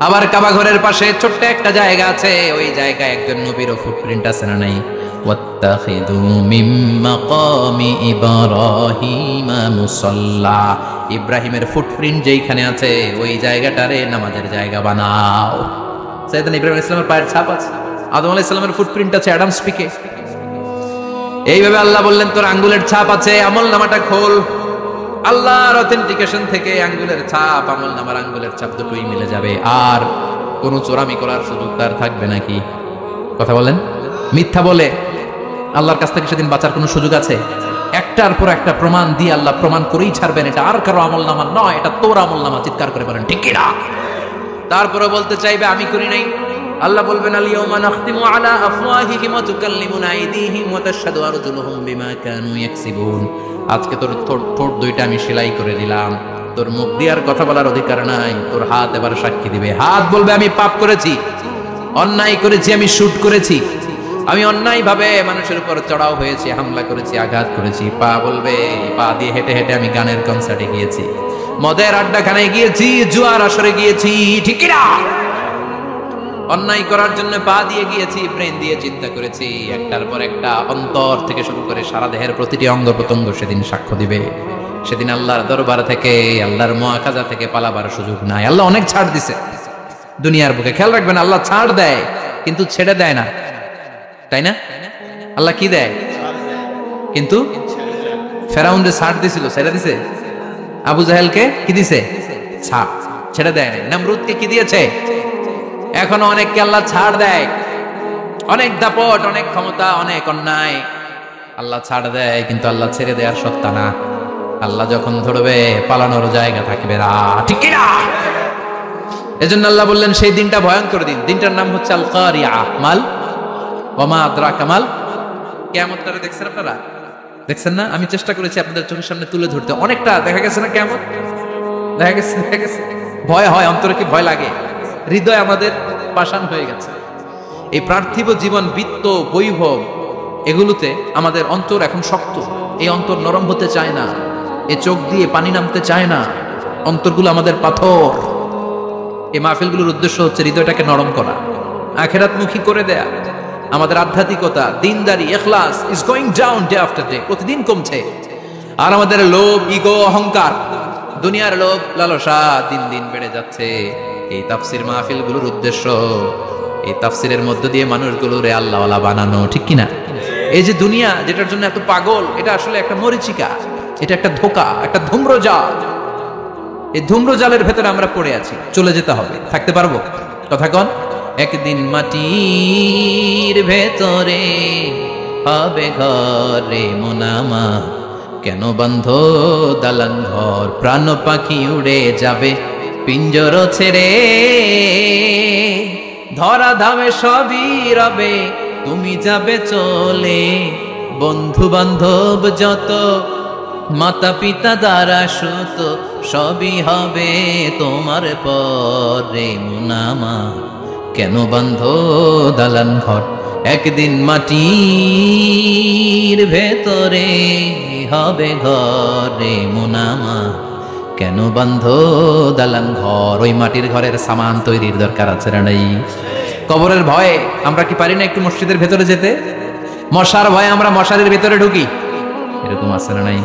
আবার কাবা ঘরের পাশে ছোট্ট একটা জায়গা আছে, ওই জায়গায় একজন নবীরও ফুটপ্রিন্ট আছে না নাই? ওয়াত্তাখিযু মিন মাকামি ইব্রাহিমা মুসাল্লা। ইব্রাহিমের ফুটপ্রিন্ট যেইখানে আছে, ওই জায়গাটারে নামাজের জায়গা বানাও। সাইয়েদনা ইব্রাহিম আলাইহিস সালামের পায়ের ছাপ আছে, আদম আলাইহিস সালামের ফুটপ্রিন্ট আছে অ্যাডামস পিকে। এইভাবে আল্লাহ বললেন তোর আঙ্গুলের ছাপ আছে, আমল নামাটা খোল। আল্লাহর অথেন্টিকেশন থেকে আঙ্গুলের ছাপ, আমল নামার আঙ্গুলের ছাপ দুটোই মিলে যাবে। আর কোনো চোরামি করার সুযোগ তার থাকবে নাকি? কথা বলেন। মিথ্যা বলে আল্লাহর কাছ থেকে সেদিন বাঁচার কোনো সুযোগ আছে? একটার পর একটা প্রমাণ দিয়ে আল্লাহ প্রমাণ করেই ছাড়বেন এটা আর কারো আমল নামা নয়, এটা তোর আমল নামা। চিৎকার করে বলেন ঠিক কিনা? তারপরে বলতে চাইবে আমি করি নাই। আল্লাহ বলবেন আল ইয়াউমা নাখতিমু আলা আফওয়াহিহিম ওয়া তুকাল্লিমুনা আইদিহিম ওয়া তাশহাদু আরজুলুহুম বিমা কানু ইয়াকসিবুন। আজকে তোর ঠোঁট দুইটা আমি সেলাই করে দিলাম, তোর মুখ দিয়ে আর কথা বলার অধিকার নাই। তোর হাত এবার সাক্ষী দিবে। হাত বলবে আমি পাপ করেছি, অন্যায় করেছি, আমি শুট করেছি, আমি অন্যায় ভাবে মানুষের উপর চড়াও হয়েছি, হামলা করেছি, আঘাত করেছি। পা বলবে পা দিয়ে হেঁটে হেঁটে আমি গানের কনসার্টে গিয়েছি, মদের আড্ডাখানায় গিয়েছি, জুয়ার আসরে গিয়েছি, ঠিক কিনা? অন্যায় করার জন্য পা দিয়ে গিয়েছি, ব্রেন দিয়ে চিন্তা করেছি। একটার পর একটা অন্তর থেকে শুরু করে সারা দেহের প্রতিটি অঙ্গ প্রত্যঙ্গ সেদিন সাক্ষ্য দিবে। সেদিন আল্লাহর দরবার থেকে, আল্লাহর মুআখাজা থেকে পালাবার সুযোগ নাই। আল্লাহ অনেক ছাড় দিছে দুনিয়ার বুকে। খেয়াল রাখবেন, আল্লাহ ছাড় দেয় কিন্তু ছেড়ে দেয় না, তাই না? আল্লাহ কি দেয়? কিন্তু ফেরাউন যে ছাড় দিছিল, ছেড়ে দিছে। আবু জাহেলকে কি দিছে? ছাড়, ছেড়ে দেয় নাই। নমরুদকে কি দিয়েছে? এখনো অনেককে আল্লাহ ছাড় দেয়। অনেক দাপট, অনেক ক্ষমতা, অনেক অন্যায় আল্লাহ ছাড় দেয়, কিন্তু আল্লাহ ছেড়ে দেওয়ার সত্তা না। আল্লাহ যখন ধরবে পালানোর জায়গা থাকবে না, ঠিক কিনা? এজন্য আল্লাহ বললেন সেই দিনটা ভয়ঙ্কর দিন। দিনটার নাম হচ্ছে আল কারিয়া। মাল ওয়া মা আদরাকা মাল। কিয়ামতটা দেখছেন আপনারা? দেখছেন না? আমি চেষ্টা করেছি আপনাদের চোখের সামনে তুলে ধরতে। অনেকটা দেখা গেছে না কিয়ামত? দেখা গেছে। ভয় হয়, অন্তরে কি ভয় লাগে? হৃদয় আমাদের পাষাণ হয়ে গেছে। এই পার্থিব জীবন, বিত্ত, বৈভব, এগুলোতে আমাদের অন্তর এখন শক্ত। এই অন্তর নরম হতে চায় না, এ চোখ দিয়ে পানি নামতে চায় না, অন্তরগুলো আমাদের পাথর। এই মাহফিলগুলোর উদ্দেশ্য হচ্ছে হৃদয়টাকে নরম করা, আখেরাতমুখী করে দেয়া। আমাদের আধ্যাত্মিকতা, দিনদারি, ইখলাস is going down day after day, প্রতিদিন কমছে। আর আমাদের লোভ, ইগো, অহংকার, দুনিয়ার লোভ লালসা দিন দিন বেড়ে যাচ্ছে। এই তাফসির মাহফিলগুলোর উদ্দেশ্য এই তাফসিরের মধ্য দিয়ে মানুষগুলোরে আল্লাহওয়ালা বানানো, ঠিক কিনা? এই যে দুনিয়া যেটার জন্য এত পাগল, এটা আসলে একটা মরিচিকা, এটা একটা ধোঁকা, একটা ধূম্রজাল। এই ধূম্রজালের ভেতরে আমরা পড়ে আছি, চলে যেতে হবে। থাকতে পারবো? কথা কন। একদিন মাটির ভেতরে হবে ঘরে মোনামা, কেন বন্ধ দালান ঘর, প্রাণ পাখি উড়ে যাবে পিঞ্জর ছেড়ে, ধরা ধামে সবই রবে তুমি যাবে চলে, বন্ধু বান্ধব যত মাতা পিতা দ্বারা সুত সবই হবে তোমার পরে মুনামা, কেন বন্ধ দালান ঘর, একদিন মাটির ভেতরে হবে ঘরে মুনামা, কেন বন্ধ দালান ঘর। ওই মাটির ঘরের সামান তৈরির দরকার আছে না নাই? কবরের ভয়ে আমরা কি পারি না একটু মসজিদের ভেতরে যেতে? মশার ভয়ে আমরা মশারির ভেতরে ঢুকি, এরকম আছে না নাই?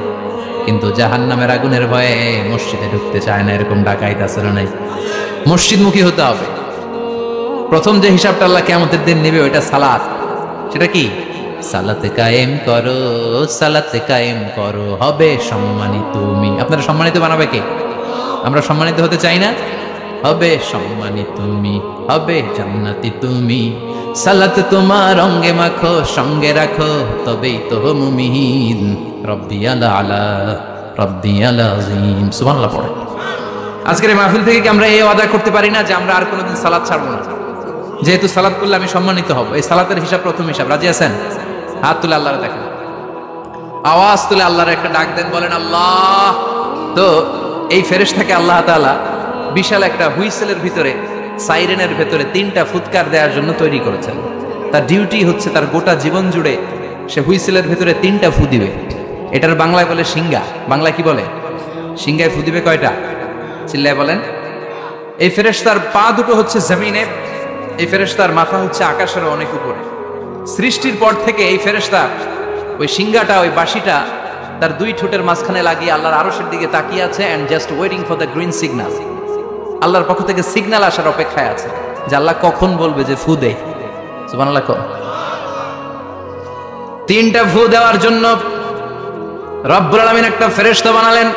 কিন্তু জাহান্নামের আগুনের ভয়ে মসজিদে ঢুকতে চায় না, এরকম ডাকাইত আছে না নাই? মসজিদমুখী হতে হবে। প্রথম যে হিসাবটা আল্লাহ কিয়ামতের দিন নেবে ওইটা সালাত। সেটা কি? সালাতে কায়েম করো, সালাতে কায়েম করো, হবে সম্মানিত তুমি। আপনারা সম্মানিত বানাবে কে? আমরা সম্মানিত হতে চাই না? হবে সম্মানিত তুমি, হবে জান্নাতি তুমি, সালাত তোমার অঙ্গে মাখো, সঙ্গে রাখো, তবেই তো মুমিন। রব্বিয়াল আলা, রব্বিয়াল আযীম। সুবহানাল্লাহ পড়ে। আজকের এই মাহফিল থেকে কি আমরা এই ওয়াদা করতে পারি না যে আমরা আর কোনোদিন সালাত ছাড়বো না? যেহেতু সালাত করলে আমি সম্মানিত হব, এই সালাতের হিসাব প্রথম হিসাব। রাজি আছেন? হাত তুলে আল্লাহরে দেখেন, আওয়াজ তুলে আল্লাহর একটা ডাক দেন, বলেন আল্লাহ। তো এই ফেরেশতাকে আল্লাহ তাআলা বিশাল একটা হুইসেলের ভিতরে, সাইরেনের ভেতরে 3টা ফুৎকার দেওয়ার জন্য তৈরি করেছেন। তার ডিউটি হচ্ছে তার গোটা জীবন জুড়ে সে হুইসেলের ভেতরে 3টা ফু দিবে। এটার বাংলায় বলে সিঙ্গা। বাংলায় কি বলে? সিঙ্গায় ফু দিবে কয়টা? চিল্লায় বলেন। এই ফেরেশতার পা দুটো হচ্ছে জমিনে, এই ফেরেশতার মাথা হচ্ছে আকাশের অনেক উপরে। সৃষ্টির পর থেকে এই ফেরেশতা ওই সিঙ্গাটা, ওই বাঁশিটা তার 2 ঠোঁটের মাঝখানে লাগিয়ে আল্লাহর আরশের দিকে তাকিয়ে আছে, and just waiting for the green signal. আল্লাহর পক্ষ থেকে সিগন্যাল আসার অপেক্ষায় আছে যে আল্লাহ কখন বলবে যে ফু দে। সুবহানাল্লাহ। 3টা ফু দেওয়ার জন্য রব্বুল আলামিন একটা ফেরেশতা বানালেন,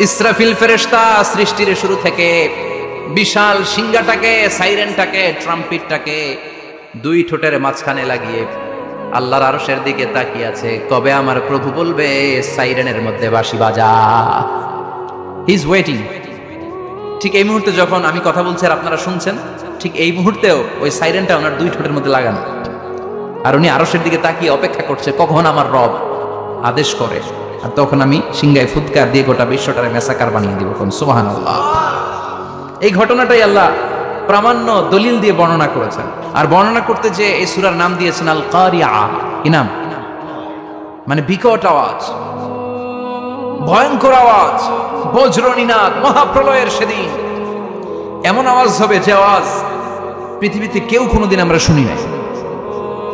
ইসরাফিল ফেরেশতা। সৃষ্টির শুরু থেকে বিশাল সিঙ্গাটাকে, সাইরেনটাকে, ট্রাম্পিটটাকে 2 ঠোঁটের মাঝখানে লাগিয়ে আল্লাহর আরশের দিকে তাকিয়ে আছে, কবে আমার প্রভু বলবে সাইরেনের মধ্যে বাঁশি বাজা। He is waiting. ঠিক এই মুহূর্তে যখন আমি কথা বলছি আর আপনারা শুনছেন, ঠিক এই মুহূর্তেও ওই সাইরেনটা ওনার 2 ঠোঁটের মধ্যে লাগানো, আর উনি আরশের দিকে তাকিয়ে অপেক্ষা করছে কখন আমার রব আদেশ করে, আর তখন আমি সিঙ্গায় ফুৎকার দিয়ে গোটা বিশ্বটারে মেসাকার বানিয়ে দিব। সুবহানাল্লাহ। এই ঘটনাটাই আল্লাহ প্রামাণ্য দলিল দিয়ে বর্ণনা করেছেন। আর বর্ণনা করতে যে এই সূরার নাম দিয়েছেন আল কারিয়া। কি নাম? মানে বিকট আওয়াজ, ভয়ঙ্কর আওয়াজ, বজ্রনিনাদ, মহাপ্রলয়ের সেদিন এমন আওয়াজ হবে যে আওয়াজ পৃথিবীতে কেউ কোনোদিন আমরা শুনি নাই।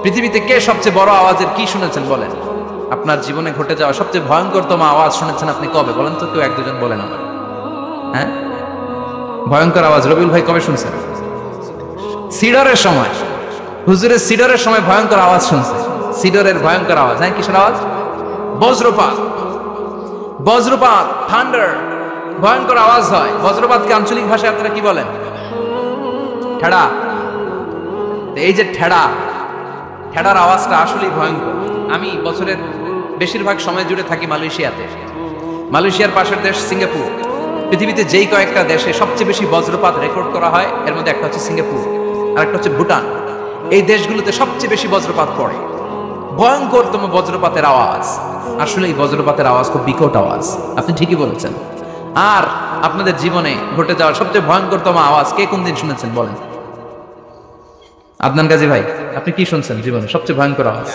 পৃথিবীতে কে সবচেয়ে বড় আওয়াজের কি শুনেছেন বলেন? আপনার জীবনে ঘটে যাওয়া সবচেয়ে ভয়ঙ্করতম আওয়াজ শুনেছেন আপনি কবে বলেন তো? কেউ 1-2 জন বলেন আমার। হ্যাঁ, ভয়ঙ্কর আওয়াজ রবিউল ভাই কবে শুনছেন? সিডরের সময়। হুজুরের সিডরের সময় ভয়ঙ্কর আওয়াজ শুনছে। সিডরের ভয়ঙ্কর আওয়াজ। হ্যাঁ, কিসের আওয়াজ? বজ্রপাত। বজ্রপাত, থান্ডার, ভয়ঙ্কর আওয়াজ হয়। বজ্রপাতকে আঞ্চলিক ভাষায় আপনারা কি বলেন? ঠেড়া। এই যে ঠেড়া, ঠেড়ার আওয়াজটা আসলেই ভয়ঙ্কর। আমি বছরের বেশিরভাগ সময় জুড়ে থাকি মালয়েশিয়াতে। মালয়েশিয়ার পাশের দেশ সিঙ্গাপুর। পৃথিবীতে যেই কয়েকটা দেশে সবচেয়ে বেশি বজ্রপাত রেকর্ড করা হয় এর মধ্যে একটা হচ্ছে সিঙ্গাপুর, আর একটা হচ্ছে ভুটান। এই দেশগুলোতে সবচেয়ে বেশি বজ্রপাত পড়ে। ভয়ঙ্করতম বজ্রপাতের আওয়াজ। আসলে এই বজ্রপাতের আওয়াজ খুব বিকট আওয়াজ। আপনি ঠিকই বলেছেন। আর আপনাদের জীবনে ঘটে যাওয়া সবচেয়ে ভয়ঙ্করতম আওয়াজ কে কোন দিন শুনেছেন বলেন? আদনান গাজী ভাই, আপনি কি শুনছেন জীবনে সবচেয়ে ভয়ঙ্কর আওয়াজ?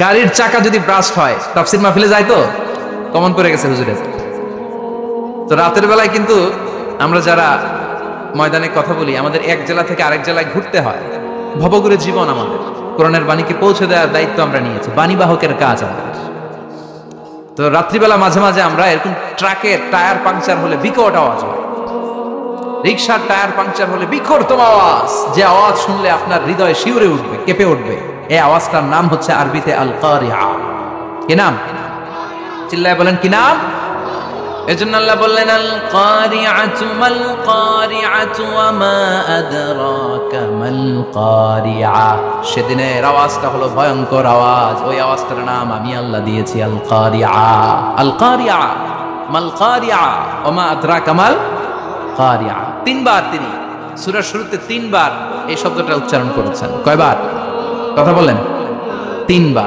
গাড়ির চাকা যদি ব্রাস্ট হয় তাফসীর মাহফিলে যায় তো কমন পড়ে গেছে হুজুরের। তো রাতের বেলায় কিন্তু আমরা যারা ময়দানে কথা বলি, আমাদের এক জেলা থেকে আরেক জেলায় ঘুরতে হয়, ভবঘুরে জীবন আমাদের। কোরআনের বাণীকে পৌঁছে দেওয়ার দায়িত্ব আমরা নিয়েছি, বাণী বাহকের কাজ আমাদের। তো রাত্রিবেলা মাঝে মাঝে আমরা এরকম ট্রাকের টায়ার পাংচার হলে বিকট আওয়াজ হয়, রিক্সার টায়ার পাংচার হলে বিকটতম আওয়াজ, যে আওয়াজ শুনলে আপনার হৃদয় শিউরে উঠবে, কেঁপে উঠবে। এই আওয়াজটার নাম হচ্ছে আরবিতে আল কারিআ। কি নাম? চিল্লায় বলেন কি নাম? এজন্য আল্লাহ বললেন আল কারিআতু মাল কারিআতু ওয়া মা আদরাকা মাল কারিআ। সেদিনের আওয়াজটা হলো ভয়ঙ্কর আওয়াজ, ওই আওয়াজটার নাম আমি আল্লাহ দিয়েছি আল কারিআ। আল কারিআ মাল কারিআ ওয়া মা আদরাকা মাল কারিআ। তিনবার তিনি সূরার শুরুতে তিনবার এই শব্দটা উচ্চারণ করেছেন। কয়বার? কথা বলেন। তিনবার।